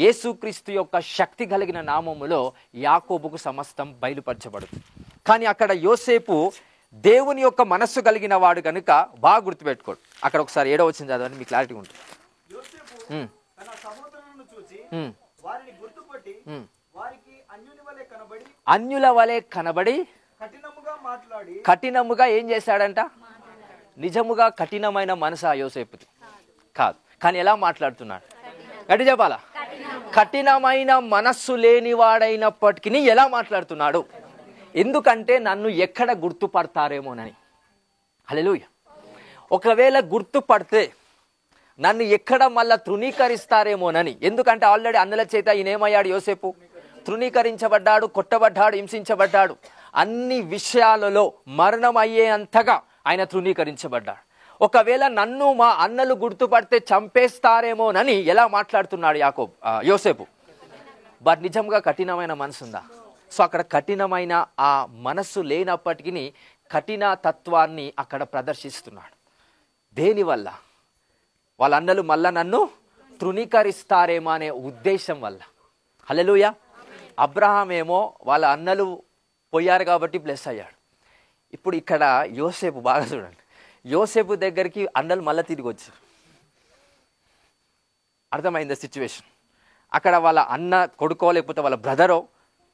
యేసుక్రీస్తు యొక్క శక్తి కలిగిన నామములో యాకోబుకు సమస్తం బయలుపరచబడుతుంది. కానీ అక్కడ యోసేపు దేవుని యొక్క మనస్సు కలిగిన వాడు కనుక బాగా గుర్తుపెట్టుకోడు. అక్కడ ఒకసారి 7వ వచనం చదవండి, మీకు క్లారిటీ ఉంటుంది. తన సహోదరులను చూచి వారిని గుర్తుపట్టి వారికి అన్యుని వలె కనబడి, అన్యుల వలె కనబడి కఠినముగా ఏం చేశాడంట? నిజముగా కఠినమైన మనసు ఆ యోసేపుది కాదు, కానీ ఎలా మాట్లాడుతున్నాడు గట్టి చెప్పాలా? కఠినమైన మనస్సు లేనివాడైనప్పటికీ ఎలా మాట్లాడుతున్నాడు? ఎందుకంటే నన్ను ఎక్కడ గుర్తుపడతారేమోనని. హల్లెలూయా. ఒకవేళ గుర్తుపడితే నన్ను ఎక్కడ మళ్ళా తృణీకరిస్తారేమోనని. ఎందుకంటే ఆల్రెడీ అన్నల చేత ఈయనేమయ్యాడు యోసేపు? తృణీకరించబడ్డాడు, కొట్టబడ్డాడు, హింసించబడ్డాడు. అన్ని విషయాలలో మరణం అయ్యేంతగా ఆయన తృణీకరించబడ్డాడు. ఒకవేళ నన్ను మా అన్నలు గుర్తుపడితే చంపేస్తారేమోనని ఎలా మాట్లాడుతున్నాడు యోసేపు? బట్ నిజంగా కఠినమైన మనసు ఉందా? సో అక్కడ కఠినమైన ఆ మనస్సు లేనప్పటికీ కఠిన తత్వాన్ని అక్కడ ప్రదర్శిస్తున్నాడు. దేనివల్ల? వాళ్ళ అన్నలు మళ్ళా నన్ను తృణీకరిస్తారేమో అనే ఉద్దేశం వల్ల. హల్లెలూయా. అబ్రహాం ఏమో వాళ్ళ అన్నలు పోయారు కాబట్టి బ్లెస్ అయ్యాడు. ఇప్పుడు ఇక్కడ యోసేపు బాగా చూడండి, యోసేపు దగ్గరికి అన్నలు మళ్ళీ తిరిగి వచ్చారు. అర్థమైంది సిచ్యువేషన్. అక్కడ వాళ్ళ అన్న కొడుకో లేకపోతే వాళ్ళ బ్రదరో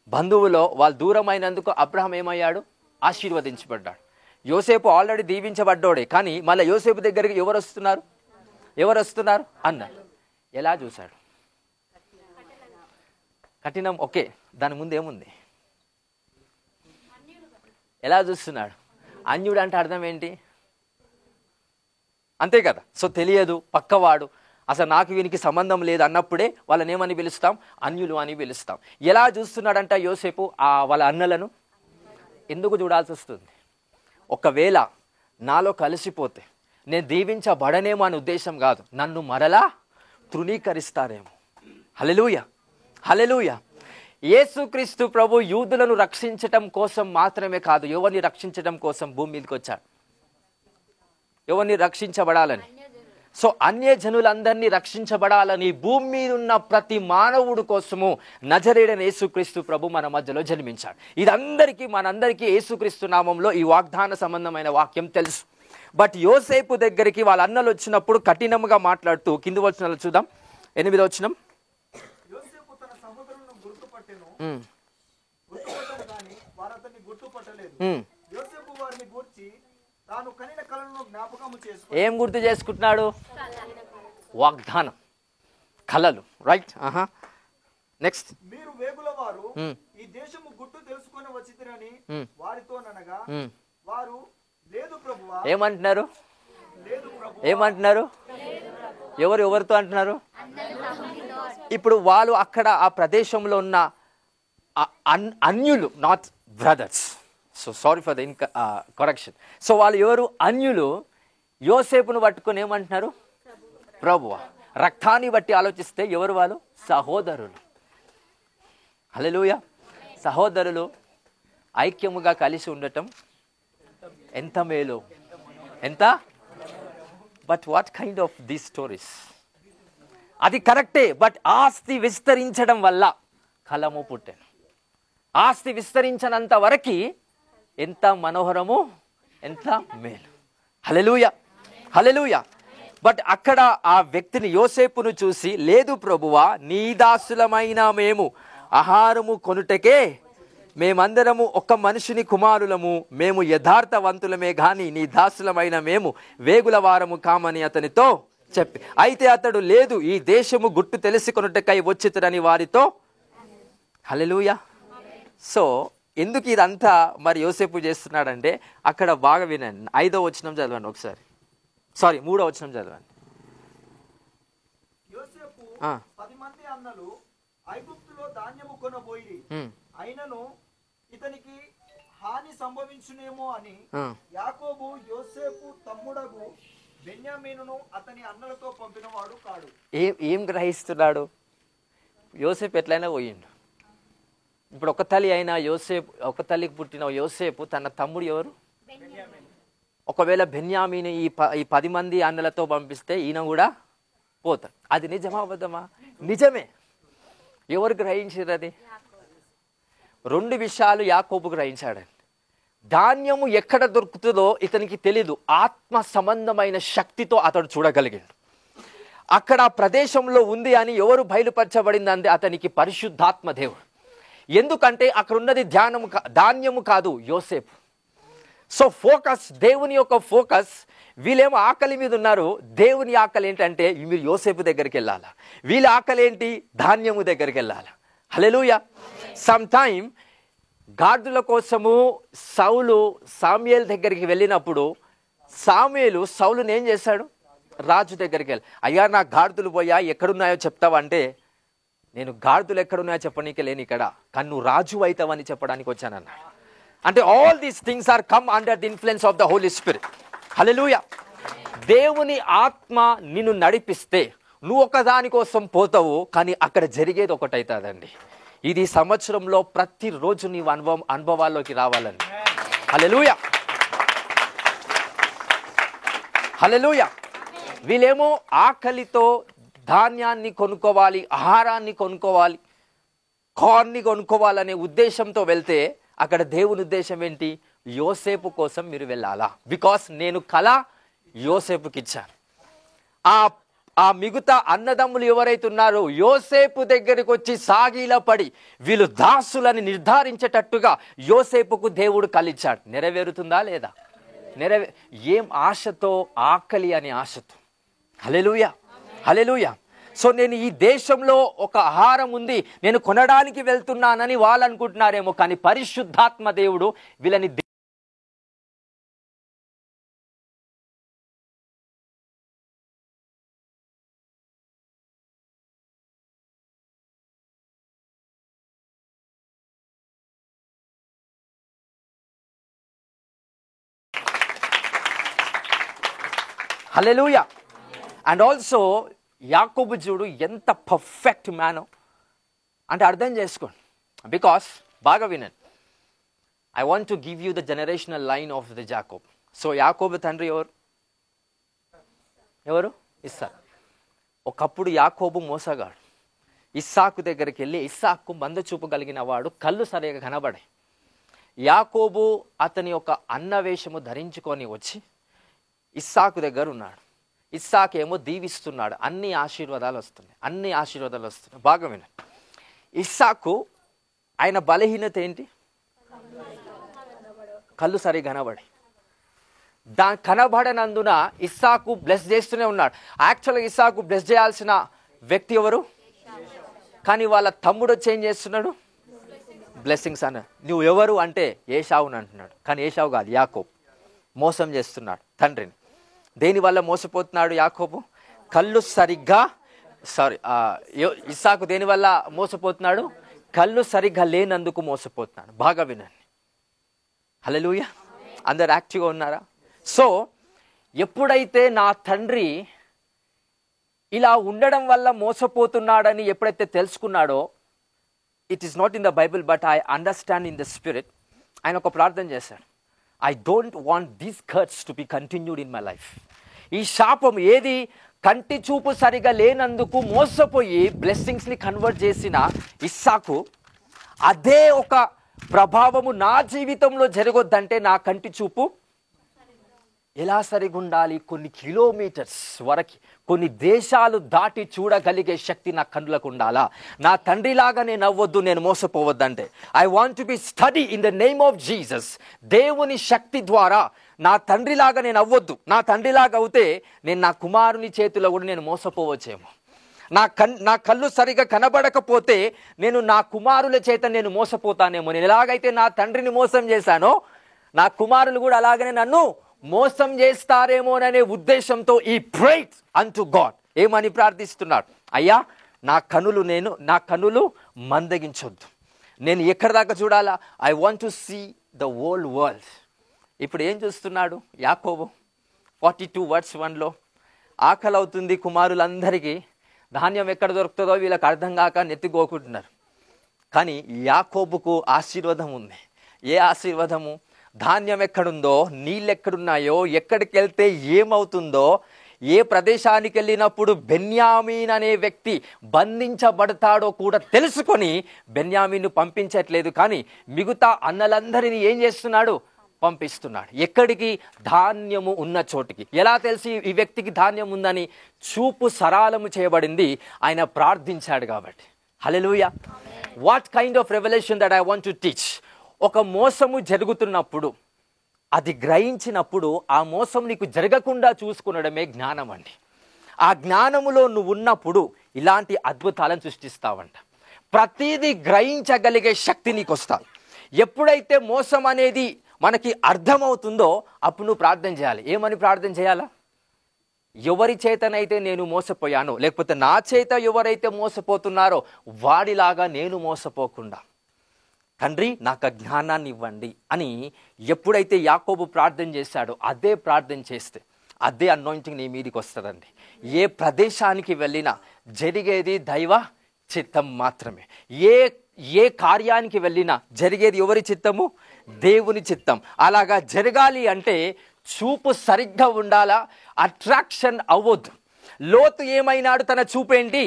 బంధువులో వాళ్ళు దూరం అయినందుకు అబ్రహాం ఏమయ్యాడు? ఆశీర్వదించబడ్డాడు. యోసేపు ఆల్రెడీ దీవించబడ్డోడే, కానీ మళ్ళీ యోసేపు దగ్గరికి ఎవరు వస్తున్నారు? అన్న. ఎలా చూశాడు? కఠినం. ఓకే, దాని ముందు ఏముంది? ఎలా చూస్తున్నాడు? అన్యుడు అంటే అర్థం ఏంటి? అంతే కదా. సో తెలియదు, పక్కవాడు, అసలు నాకు వీనికి సంబంధం లేదు అన్నప్పుడే వాళ్ళని ఏమని పిలుస్తాం? అన్యులు అని పిలుస్తాం. ఎలా చూస్తున్నాడంట యోసేపు వాళ్ళ అన్నలను? ఎందుకు చూడాల్సి వస్తుంది? ఒకవేళ నాలో కలిసిపోతే నేను దీవించబడనేమో అనే ఉద్దేశం కాదు, నన్ను మరలా తృణీకరిస్తారేమో. హల్లెలూయా, హల్లెలూయా. యేసుక్రీస్తు ప్రభు యూదులను రక్షించటం కోసం మాత్రమే కాదు, ఎవరిని రక్షించడం కోసం భూమి మీదకి వచ్చాడు? ఎవరిని రక్షించబడాలని? సో అన్యజనులందరినీ రక్షించబడాలని భూమి మీద ఉన్న ప్రతి మానవుడు కోసము నజరేయుడైన యేసుక్రీస్తు ప్రభు మన మధ్యలో జన్మించాడు. ఇదందరికీ మనందరికీ యేసుక్రీస్తు నామంలో ఈ వాగ్దాన సంబంధమైన వాక్యం తెలుసు. బట్ యోసేపు దగ్గరికి వాళ్ళ అన్నలు వచ్చినప్పుడు కఠినంగా మాట్లాడుతూ కింది వచనాలు చూద్దాం. 8వ వచనం. యోసేపు తన సహోదరులను గుర్తుపట్టెను, కానీ వారు అతన్ని గుర్తుపట్టలేదు. యోసేపు వారిని గూర్చి తాను కనిన కలను జ్ఞాపకము చేసుకుని ఏం గుర్తు చేసుకుంటున్నాడు? వాగ్దానం, కలలు. రైట్. నెక్స్ట్. మీరు వేగుల వారు ఈ దేశము గుట్టు తెలుసుకొని వచ్చితిరని వారితో అనగా, వారు లేదు ప్రభువా. ఏమంటున్నారు? లేదు ప్రభువా. ఏమంటున్నారు? ఎవరితో అంటున్నారు? ఇప్పుడు వాళ్ళు అక్కడ ఆ ప్రదేశంలో ఉన్న అన్యులు, not brothers. So sorry for the correction. So వాళ్ళు ఎవరు? అన్యులు. యోసేపును పట్టుకొని ఏమంటున్నారు? ప్రభువా. రక్తాన్ని బట్టి ఆలోచిస్తే ఎవరు వాళ్ళు? సహోదరులు. హల్లెలూయా. సహోదరులు ఐక్యముగా కలిసి ఉండటం ఎంత మేలు, ఎంత. But what kind of these stories? అది కరెక్టే, బట్ ఆస్తి విస్తరించడం వల్ల కలము పుట్టాను. ఆస్తి విస్తరించనంత వరకు ఎంత మనోహరము, ఎంత మేలు. హల్లెలూయా, హల్లెలూయా. బట్ అక్కడ ఆ వ్యక్తిని యోసేపును చూసి, లేదు ప్రభువా, నీ దాసులమైన మేము ఆహారము కొనుటకే మేమందరము ఒక్క మనుషుని కుమారులము, మేము యథార్థవంతులమే గాని నీ దాసులమైన మేము వేగుల వారము కామని అతనితో చెప్పి, అయితే అతడు, లేదు, ఈ దేశము గుట్టు తెలిసి కొనుటకై వచ్చితుడని వారితో. హల్లెలూయా. సో ఎందుకు ఇదంతా మరి యోసేపు చేస్తున్నాడంటే, అక్కడ బాగా వినండి, 5వ వచనం చదవండి ఒకసారి, 3వ వచనం చదవండి. యోసేపు 10 మంది అన్నలు ఐగుప్తులో ధాన్యము కొనబోయి, అయినను ఇతనికి హాని సంభవించునేమో అని యాకోబు యోసేపు తమ్ముడగు బెన్యామీనును అతని అన్నలతో పంపినవాడు కాడు. ఏం గ్రహిస్తున్నాడు? యోసేపు ఎట్లయినా పోయిండు. ఇప్పుడు ఒక తల్లి అయినా యోసేపు, ఒక తల్లికి పుట్టిన యోసేపు తన తమ్ముడు ఎవరు? ఒకవేళ బెన్యామీను ఈ 10 మంది అన్నలతో పంపిస్తే ఈయన కూడా పోతాడు. అది నిజమా అబద్ధమా? నిజమే. ఎవరు గ్రహించారు అది? 2 విషయాలు యాకోబు గ్రహించాడండి. ధాన్యము ఎక్కడ దొరుకుతుందో ఇతనికి తెలీదు, ఆత్మ సంబంధమైన శక్తితో అతడు చూడగలిగాడు. అక్కడ ప్రదేశంలో ఉంది అని ఎవరు బయలుపరచబడిందంటే అతనికి పరిశుద్ధాత్మ దేవుడు. ఎందుకంటే అక్కడ ఉన్నది ధాన్యము కాదు, యోసేపు. సో ఫోకస్, దేవుని యొక్క ఫోకస్. వీళ్ళేమో ఆకలి మీద ఉన్నారు, దేవుని ఆకలి ఏంటంటే మీరు యోసేపు దగ్గరికి వెళ్ళాలా. వీళ్ళ ఆకలి ఏంటి? ధాన్యము దగ్గరికి వెళ్ళాలా. హల్లెలూయా. సమ్ టైమ్ గాడిదల కోసము సౌలు సామ్యేలు దగ్గరికి వెళ్ళినప్పుడు సౌలుని ఏం చేశాడు? రాజు దగ్గరికి వెళ్ళి, అయ్యా నా గాడిదలు పోయా, ఎక్కడున్నాయో చెప్తావా అంటే, నేను గాడిదలు ఎక్కడున్నాయో చెప్పనీకి లేని ఇక్కడ, కానీ నువ్వు రాజు అవుతావని చెప్పడానికి వచ్చానన్నాడు. అంటే all these things are come under the influence of the holy spirit. Hallelujah. దేవుని ఆత్మ నిన్ను నడిపిస్తే నువ్వు ఒకదాని కోసం పోతావు, కానీ అక్కడ జరిగేది ఒకటైతుందండి. ఇది సంవత్సరంలో ప్రతిరోజు నీవు అనుభవాల్లోకి రావాలండి. హల్లెలూయా. హల్లెలూయా. వీళ్ళేమో ఆకలితో ధాన్యాన్ని కొనుక్కోవాలి, ఆహారాన్ని కొనుక్కోవాలి, కార్న్ని కొనుక్కోవాలనే ఉద్దేశంతో వెళ్తే, అక్కడ దేవుని ఉద్దేశం ఏంటి? యోసేపు కోసం మీరు వెళ్ళాలా, బికాస్ నేను కళ యోసేపుకి ఇచ్చాను. ఆ మిగతా అన్నదమ్ములు ఎవరైతే ఉన్నారో యోసేపు దగ్గరికి వచ్చి సాగిలా పడి వీళ్ళు దాసులని నిర్ధారించేటట్టుగా యోసేపుకు దేవుడు కలిచ్చాడు. నెరవేరుతుందా లేదా? ఏం ఆశతో? ఆకలి అనే ఆశతో. హల్లెలూయా. హల్లెలూయా. సో నేను ఈ దేశంలో ఒక ఆహారం ఉంది, నేను కొనడానికి వెళ్తున్నానని వాళ్ళు అనుకుంటున్నారేమో, కానీ పరిశుద్ధాత్మ దేవుడు వీళ్ళని హల్లెలూయా. అండ్ ఆల్సో యాకోబు చూడు ఎంత పర్ఫెక్ట్ మ్యానో అంటే అర్థం చేసుకోండి. బికాస్ బాగా వినండి, I want to give you the generational line of the యాకోబ్. సో యాకోబు తండ్రి ఎవరు? ఇస్సాకు. ఒకప్పుడు యాకోబు మోసగాడు. ఇస్సాకు దగ్గరికి వెళ్ళి ఇస్సాకు మంద చూపు కలిగిన వాడు, కళ్ళు సరిగా కనబడే. యాకోబు అతని యొక్క అన్నవేషము ధరించుకొని వచ్చి ఇస్సాకు దగ్గర ఉన్నాడు. ఇస్సాకు ఏమో దీవిస్తున్నాడు, అన్ని ఆశీర్వాదాలు వస్తున్నాయి. బాగా వినండి. ఇస్సాకు ఆయన బలహీనత ఏంటి? కళ్ళు సరి కనబడి. కనబడనందున ఇస్సాకు బ్లెస్ చేస్తూనే ఉన్నాడు. యాక్చువల్గా ఇస్సాకు బ్లెస్ చేయాల్సిన వ్యక్తి ఎవరు? కానీ వాళ్ళ తమ్ముడు వచ్చి ఏం చేస్తున్నాడు? బ్లెస్సింగ్స్ అన్న. నువ్వు ఎవరు అంటే ఏశావుని అంటున్నాడు, కానీ ఏశావు కాదు, యాకోబు. మోసం చేస్తున్నాడు తండ్రిని. దేనివల్ల మోసపోతున్నాడు యాకోబు? కళ్ళు సరిగ్గా ఇస్సాకు దేనివల్ల మోసపోతున్నాడు? కళ్ళు సరిగ్గా లేనందుకు మోసపోతున్నాడు. బాగా వినండి. హల్లెలూయా. అందరు యాక్టివ్గా ఉన్నారా? సో ఎప్పుడైతే నా తండ్రి ఇలా ఉండడం వల్ల మోసపోతున్నాడని ఎప్పుడైతే తెలుసుకున్నాడో, it is not in the bible but I understand in the spirit, ఆయన ఒక ప్రార్థన చేశాడు. I don't want these curses to be continued in my life. ఈ శాపం ఏది? కంటి చూపు సరిగా లేనందుకు మోసపోయి బ్లెస్సింగ్స్ని కన్వర్ట్ చేసిన ఇస్సాకు, అదే ఒక ప్రభావము నా జీవితంలో జరగొద్దంటే నా కంటి చూపు ఎలా సరిగా ఉండాలి? కొన్ని కిలోమీటర్స్ వరకు, కొన్ని దేశాలు దాటి చూడగలిగే శక్తి నా కన్నులకు ఉండాలా? నా తండ్రిలాగా నేను అవ్వద్దు, నేను మోసపోవద్దంటే I want to be study in the name of Jesus. దేవుని శక్తి ద్వారా నా తండ్రిలాగా నేను అవ్వద్దు. నా తండ్రిలాగా అవుతే నేను నా కుమారుని చేతిలో కూడా నేను మోసపోవచ్చేమో. నా కళ్ళు సరిగా కనబడకపోతే నేను నా కుమారుల చేత నేను మోసపోతానేమో. నేను ఎలాగైతే నా తండ్రిని మోసం చేశానో నా కుమారులు కూడా అలాగనే నన్ను మోసం చేస్తారేమోననే ఉద్దేశంతో ఈ ప్రేట్ అంటు గాడ్ ఏమని ప్రార్థిస్తున్నాడు? అయ్యా, నా కనులు మందగించొద్దు. నేను ఎక్కడి దాకా చూడాలా? I want to see the whole world. ఇప్పుడు ఏం చూస్తున్నాడు యాకోబు? 42:1 ఆకలి అవుతుంది కుమారులందరికీ, ధాన్యం ఎక్కడ దొరుకుతుందో వీళ్ళకి అర్థం కాక నెత్తిగోకుంటున్నారు. కానీ యాకోబుకు ఆశీర్వాదం ఉంది. ఏ ఆశీర్వాదము? ధాన్యం ఎక్కడుందో, నీళ్ళు ఎక్కడున్నాయో, ఎక్కడికి వెళ్తే ఏమవుతుందో, ఏ ప్రదేశానికి వెళ్ళినప్పుడు బెన్యామీన్ అనే వ్యక్తి బంధించబడతాడో కూడా తెలుసుకొని బెన్యామీన్ను పంపించట్లేదు. కానీ మిగతా అన్నలందరినీ ఏం చేస్తున్నాడు? పంపిస్తున్నాడు. ఎక్కడికి? ధాన్యము ఉన్న చోటికి. ఎలా తెలిసి ఈ వ్యక్తికి ధాన్యం ఉందని? చూపు సరళము చేయబడింది, ఆయన ప్రార్థించాడు కాబట్టి. Hallelujah. What kind of revolution that I want to teach? ఒక మోసము జరుగుతున్నప్పుడు, అది గ్రహించినప్పుడు ఆ మోసం నీకు జరగకుండా చూసుకునడమే జ్ఞానం అండి. ఆ జ్ఞానములో నువ్వు ఉన్నప్పుడు ఇలాంటి అద్భుతాలను సృష్టిస్తావంట. ప్రతిదీ గ్రహించగలిగే శక్తి నీకు వస్తుంది. ఎప్పుడైతే మోసం అనేది మనకి అర్థమవుతుందో అప్పుడు నువ్వు ప్రార్థన చేయాలి. ఏమని ప్రార్థన చేయాలా? ఎవరి చేతనైతే నేను మోసపోయానో, లేకపోతే నా చేత ఎవరైతే మోసపోతున్నారో వాడిలాగా నేను మోసపోకుండా తండ్రి నాకు జ్ఞానాన్ని ఇవ్వండి అని ఎప్పుడైతే యాకోబు ప్రార్థన చేశాడో అదే ప్రార్థన చేస్తే అదే అనాయింటింగ్ నీ మీదకి వస్తుందండి. ఏ ప్రదేశానికి వెళ్ళినా జరిగేది దైవ చిత్తం మాత్రమే. ఏ కార్యానికి వెళ్ళినా జరిగేది ఎవరి చిత్తము? దేవుని చిత్తం. అలాగా జరగాలి అంటే చూపు సరిగ్గా ఉండాలా, అట్రాక్షన్ అవ్వద్దు. లోతు ఏమైనాడు? తన చూపేంటి?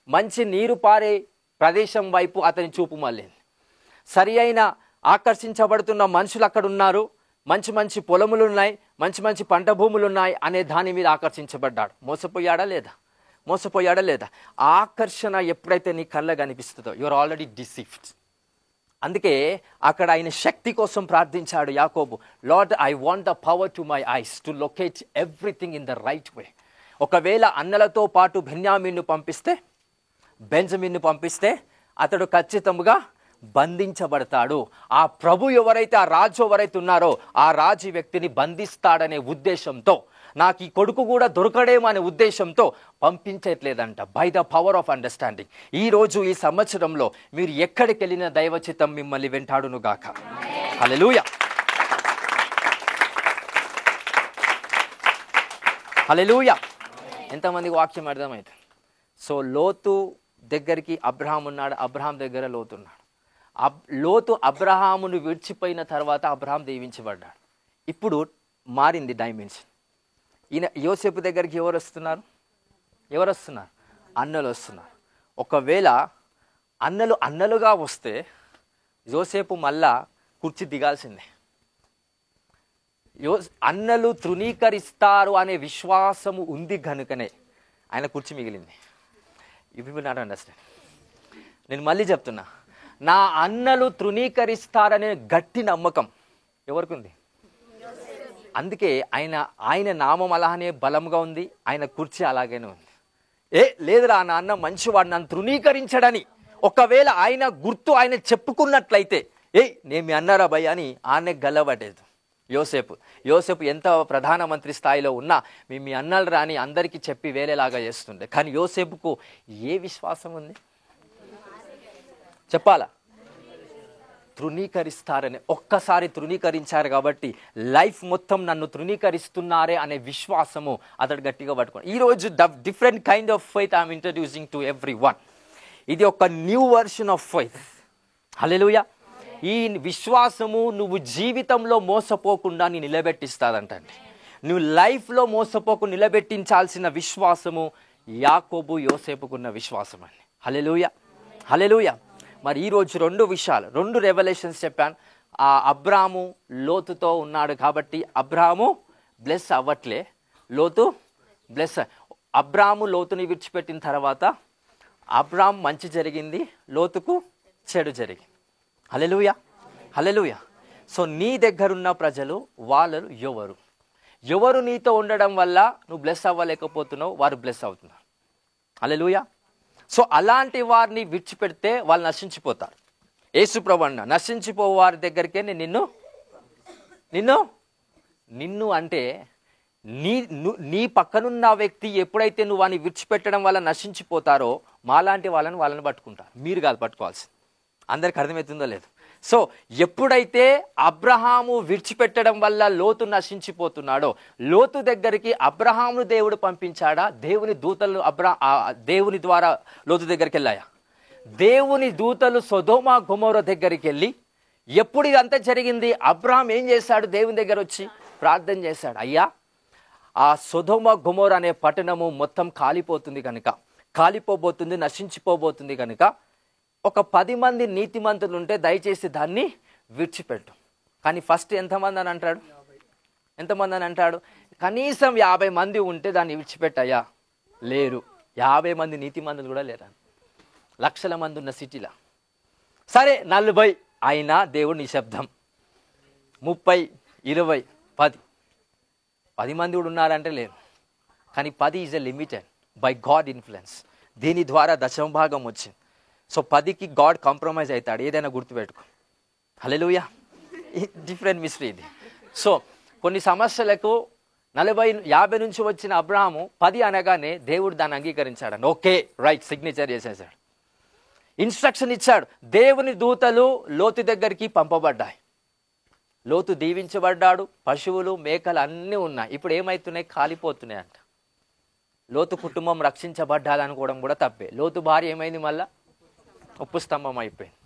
మంచి నీరు పారే ప్రదేశం వైపు అతని చూపు మళ్ళింది. సరి అయిన ఆకర్షించబడుతున్న మనుషులు అక్కడ ఉన్నారు, మంచి మంచి పొలములు ఉన్నాయి, మంచి మంచి పంట భూములు ఉన్నాయి అనే దాని మీద ఆకర్షించబడ్డాడు. మోసపోయాడా లేదా? ఆకర్షణ ఎప్పుడైతే నీ కళ్ళకు కనిపిస్తుందో యు ఆర్ ఆల్రెడీ డిసీవ్డ్. అందుకే అక్కడ ఆయన శక్తి కోసం ప్రార్థించాడు యాకోబు. Lord, I want the power to my eyes to locate everything in the right way. ఒకవేళ అన్నలతో పాటు బెన్యామీన్ను పంపిస్తే అతడు ఖచ్చితంగా బంధించబడతాడు. ఆ ప్రభు ఎవరైతే, ఆ రాజు ఎవరైతే ఉన్నారో ఆ రాజు వ్యక్తిని బంధిస్తాడనే ఉద్దేశంతో, నాకు ఈ కొడుకు కూడా దొరకడేమో అనే ఉద్దేశంతో పంపించట్లేదంట. By the power of understanding. ఈరోజు ఈ సంవత్సరంలో మీరు ఎక్కడికి వెళ్ళిన దైవచిత్తం మిమ్మల్ని వెంటాడును గాక. హల్లెలూయా, హల్లెలూయా. ఎంతమందికి వాక్యం అర్థమైంది? సో లోతు దగ్గరికి అబ్రహాం ఉన్నాడు, అబ్రహాం దగ్గర లోతు ఉన్నాడు. లోతు అబ్రహామును విడిచిపోయిన తర్వాత అబ్రహాం దీవించబడ్డాడు. ఇప్పుడు మారింది డైమెన్షన్. ఈయన యోసేపు దగ్గరికి ఎవరు వస్తున్నారు? అన్నలు వస్తున్నారు. ఒకవేళ అన్నలుగా వస్తే యోసేపు మళ్ళా కుర్చీ దిగాల్సిందే. అన్నలు తృణీకరిస్తారు అనే విశ్వాసము ఉంది కనుకనే ఆయన కుర్చీ మిగిలింది. ఇప్పుడు నాట్ అండర్స్టాండ్. నేను మళ్ళీ చెప్తున్నా, నా అన్నలు తృణీకరిస్తారనే గట్టి నమ్మకం ఎవరికి ఉంది? అందుకే ఆయన నామం అలానే బలంగా ఉంది, ఆయన కుర్చీ అలాగనే ఉంది. లేదురా నా అన్న మంచివాడు, నన్ను తృణీకరించడని ఒకవేళ ఆయన గుర్తు ఆయన చెప్పుకున్నట్లయితే నేను మీ అన్నారా భయ్య అని ఆయన గల్లబడేది. యోసేపు ఎంత ప్రధానమంత్రి స్థాయిలో ఉన్నా మీ అన్నలు రాని అందరికీ చెప్పి వేరేలాగా చేస్తుండే. కానీ యోసేపుకు ఏ విశ్వాసం ఉంది చెప్పాలా? తృణీకరిస్తారని. ఒక్కసారి తృణీకరించారు కాబట్టి లైఫ్ మొత్తం నన్ను తృణీకరిస్తున్నారే అనే విశ్వాసము అతడు గట్టిగా పట్టుకోండి. ఈరోజు different kind of faith I'm introducing to every one. ఇది ఒక న్యూ వర్షన్ ఆఫ్ ఫెయిత్. హల్లెలూయా. ఈ విశ్వాసము నువ్వు జీవితంలో మోసపోకుండా నీ నిలబెట్టిస్తాదంటండి. నువ్వు లైఫ్లో మోసపోకుండా నిలబెట్టించాల్సిన విశ్వాసము యాకోబు యోసేపుకున్న విశ్వాసం అండి. హల్లెలూయా, హల్లెలూయా. మరి ఈరోజు రెండు రెవల్యూషన్స్ చెప్పాను. ఆ అబ్రాము లోతుతో ఉన్నాడు కాబట్టి అబ్రాము బ్లెస్ అవ్వట్లే, లోతు బ్లెస్. అబ్రాము లోతుని విడిచిపెట్టిన తర్వాత అబ్రామ్ మంచి జరిగింది, లోతుకు చెడు జరిగింది. హల్లెలూయా, హల్లెలూయా. సో నీ దగ్గరున్న ప్రజలు వాళ్ళు ఎవరు నీతో ఉండడం వల్ల నువ్వు బ్లెస్ అవ్వలేకపోతున్నావు, వారు బ్లెస్ అవుతున్నారు. హల్లెలూయా. సో అలాంటి వారిని విడిచిపెడితే వాళ్ళు నశించిపోతారు. యేసుప్రభు అన్న నశించిపో వారి దగ్గరికే నేను నిన్ను అంటే నీ పక్కనున్న వ్యక్తి ఎప్పుడైతే నువ్వు వాడిని విడిచిపెట్టడం వల్ల నశించిపోతారో మాలాంటి వాళ్ళని పట్టుకుంటారు. మీరు కాదు పట్టుకోవాల్సింది. అందరికి అర్థమవుతుందో లేదు. సో ఎప్పుడైతే అబ్రహాము విడిచిపెట్టడం వల్ల లోతు నశించిపోతున్నాడో, లోతు దగ్గరికి అబ్రహామును దేవుడు పంపించాడా, దేవుని దూతలు దేవుని ద్వారా లోతు దగ్గరికి వెళ్ళాయా? దేవుని దూతలు సొదొమ గొమొర్రా దగ్గరికి వెళ్ళి, ఎప్పుడు ఇదంతా జరిగింది, అబ్రహాం ఏం చేశాడు? దేవుని దగ్గర వచ్చి ప్రార్థన చేశాడు, అయ్యా ఆ సొదొమ గొమొర్రా అనే పట్టణము మొత్తం కాలిపోబోతుంది, నశించిపోబోతుంది కనుక ఒక 10 మంది నీతిమంతులు ఉంటే దయచేసి దాన్ని విడిచిపెట్టు. కానీ ఫస్ట్ ఎంతమంది అని అంటాడు? కనీసం 50 మంది ఉంటే దాన్ని విడిచిపెట్టయ్యా. లేరు, 50 మంది నీతిమంతులు కూడా లేరు. లక్షల మంది ఉన్న సిటీలో సరే 40 అయినా దేవుడు నిశ్శబ్దం. 30, 20, 10 మంది కూడా ఉన్నారంటే లేరు. కానీ 10 is a limited by God influence. దీని ద్వారా దశమ భాగం వచ్చింది. సో 10కి గాడ్ కాంప్రమైజ్ అవుతాడు, ఏదైనా గుర్తుపెట్టుకో. హల్లెలూయా. డిఫరెంట్ మిస్టరీ ఇది. సో కొన్ని సమస్యలకు 40-50 నుంచి వచ్చిన అబ్రహాము 10 అనగానే దేవుడు దాన్ని అంగీకరించాడు. ఓకే రైట్, సిగ్నేచర్ చేసేసాడు. ఇన్స్ట్రక్షన్ ఇచ్చాడు. దేవుని దూతలు లోతు దగ్గరికి పంపబడ్డాయి. లోతు దీవించబడ్డాడు. పశువులు, మేకలు అన్నీ ఉన్నాయి. ఇప్పుడు ఏమవుతున్నాయి? కాలిపోతున్నాయి అంట. లోతు కుటుంబం రక్షించబడ్డాలనుకోవడం కూడా తప్పే. లోతు భార్య ఏమైంది? మళ్ళా ఉప్పు స్తంభం అయిపోయింది.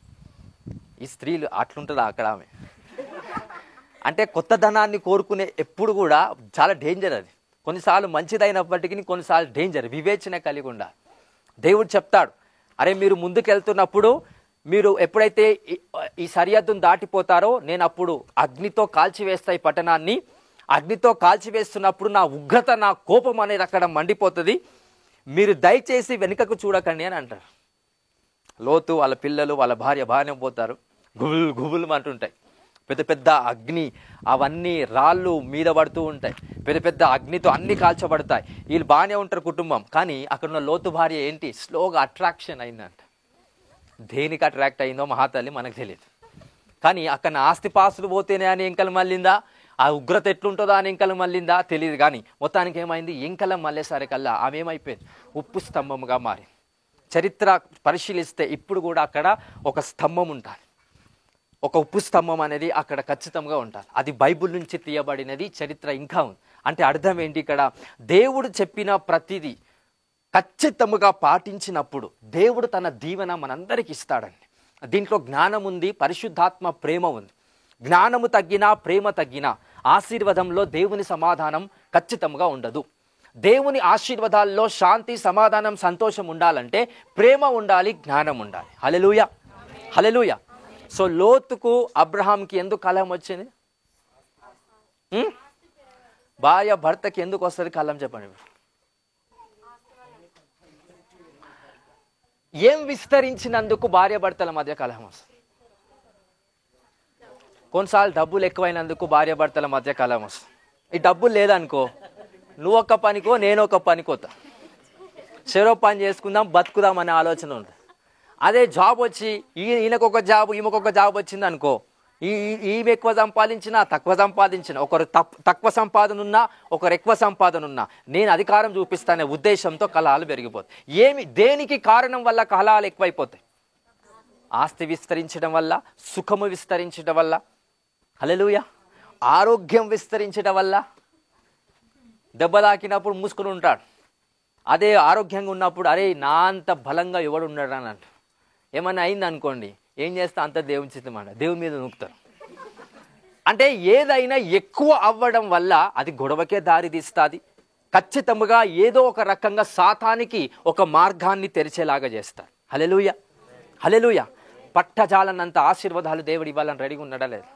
ఈ స్త్రీలు అట్లుంటుందా అక్కడ? ఆమె అంటే కొత్త ధనాన్ని కోరుకునే ఎప్పుడు కూడా చాలా డేంజర్ అది. కొన్నిసార్లు మంచిదైనప్పటికీ కొన్నిసార్లు డేంజర్. వివేచన కలిగి ఉండాలి. దేవుడు చెప్తాడు, అరే మీరు ముందుకెళ్తున్నప్పుడు, మీరు ఎప్పుడైతే ఈ సరిహద్దును దాటిపోతారో నేను అప్పుడు అగ్నితో కాల్చివేస్తా ఈ పట్టణాన్ని. అగ్నితో కాల్చివేస్తున్నప్పుడు నా ఉగ్రత, నా కోపం అనేది అక్కడ మండిపోతుంది. మీరు దయచేసి వెనుకకు చూడకండి అని అంటారు. లోతు, వాళ్ళ పిల్లలు, వాళ్ళ భార్య బాగానే పోతారు. గుబులు అంటుంటాయి. పెద్ద పెద్ద అగ్ని, అవన్నీ రాళ్ళు మీద పడుతూ ఉంటాయి. పెద్ద పెద్ద అగ్నితో అన్ని కాల్చబడతాయి. వీళ్ళు బాగానే ఉంటారు కుటుంబం. కానీ అక్కడ ఉన్న లోతు భార్య ఏంటి? స్లోగా అట్రాక్షన్ అయిందంట. దేనికి అట్రాక్ట్ అయిందో మహాతల్లి మనకు తెలియదు. కానీ అక్కడ ఆస్తిపాస్తులు పోతేనే అని ఎంకలు మళ్ళిందా, ఆ ఉగ్రత ఎట్లుంటుందా అని ఎంకలు మళ్ళిందా తెలియదు. కానీ మొత్తానికి ఏమైంది? ఎంకలం మళ్ళేసరికల్లా ఆమె ఏమైపోయింది? ఉప్పు స్తంభముగా మారి. చరిత్ర పరిశీలిస్తే ఇప్పుడు కూడా అక్కడ ఒక స్తంభం ఉంటుంది. ఒక ఉప్పు స్తంభం అనేది అక్కడ ఖచ్చితంగా ఉంటుంది. అది బైబిల్ నుంచి తీయబడినది. చరిత్ర ఇంకా ఉంది. అంటే అర్థం ఏంటి? ఇక్కడ దేవుడు చెప్పిన ప్రతిదీ ఖచ్చితంగా పాటించినప్పుడు దేవుడు తన దీవెన మనందరికి ఇస్తాడండి. దీంట్లో జ్ఞానం ఉంది, పరిశుద్ధాత్మ ప్రేమ ఉంది. జ్ఞానము తగ్గినా, ప్రేమ తగ్గినా ఆశీర్వాదంలో దేవుని సమాధానం ఖచ్చితంగా ఉండదు. దేవుని ఆశీర్వాదాల్లో శాంతి, సమాధానం, సంతోషం ఉండాలంటే ప్రేమ ఉండాలి, జ్ఞానం ఉండాలి. హల్లెలూయా, హల్లెలూయా. సో లోతుకు అబ్రహాంకి ఎందుకు కలం వచ్చింది? భార్య భర్తకి ఎందుకు వస్తుంది కలం? చెప్పండి. ఏం విస్తరించినందుకు భార్య భర్తల మధ్య కలహం వస్తుంది? కొన్నిసార్లు డబ్బులు ఎక్కువైనందుకు భార్య భర్తల మధ్య కలహం వస్తుంది. ఈ డబ్బులు లేదనుకో, నువ్వు ఒక పనికో నేను ఒక పనికోతా, చెరో పని చేసుకుందాం, బతుకుదాం అనే ఆలోచన ఉంటుంది. అదే జాబ్ వచ్చి ఈయనకొక జాబ్, ఈమెకొక జాబ్ వచ్చింది అనుకో, ఈమె ఎక్కువ సంపాదించినా తక్కువ సంపాదించినా, ఒకరు తక్కువ సంపాదన ఉన్నా ఒకరు ఎక్కువ సంపాదన ఉన్నా నేను అధికారం చూపిస్తానే ఉద్దేశంతో కలహాలు పెరిగిపోతాయి. దేనికి కారణం వల్ల కలహాలు ఎక్కువైపోతాయి? ఆస్తి విస్తరించడం వల్ల, సుఖము విస్తరించడం వల్ల, హల్లెలూయా, ఆరోగ్యం విస్తరించడం వల్ల. దెబ్బ తాకినప్పుడు మూసుకుని ఉంటాడు. అదే ఆరోగ్యంగా ఉన్నప్పుడు అరే నా అంత బలంగా ఎవడు ఉన్నాడు అని అంటారు. ఏమన్నా అయింది అనుకోండి, ఏం చేస్తా? అంత దేవుని చిత్తం అంట, దేవుని మీద నూకుతారు. అంటే ఏదైనా ఎక్కువ అవ్వడం వల్ల అది గొడవకే దారి తీస్తుంది. ఖచ్చితంగా ఏదో ఒక రకంగా సాతానికి ఒక మార్గాన్ని తెరిచేలాగా చేస్తారు. హల్లెలూయా, హల్లెలూయా. పట్టజాలన్నంత ఆశీర్వాదాలు దేవుడు ఇవ్వాలని రెడీగా ఉన్నాడా లేదా?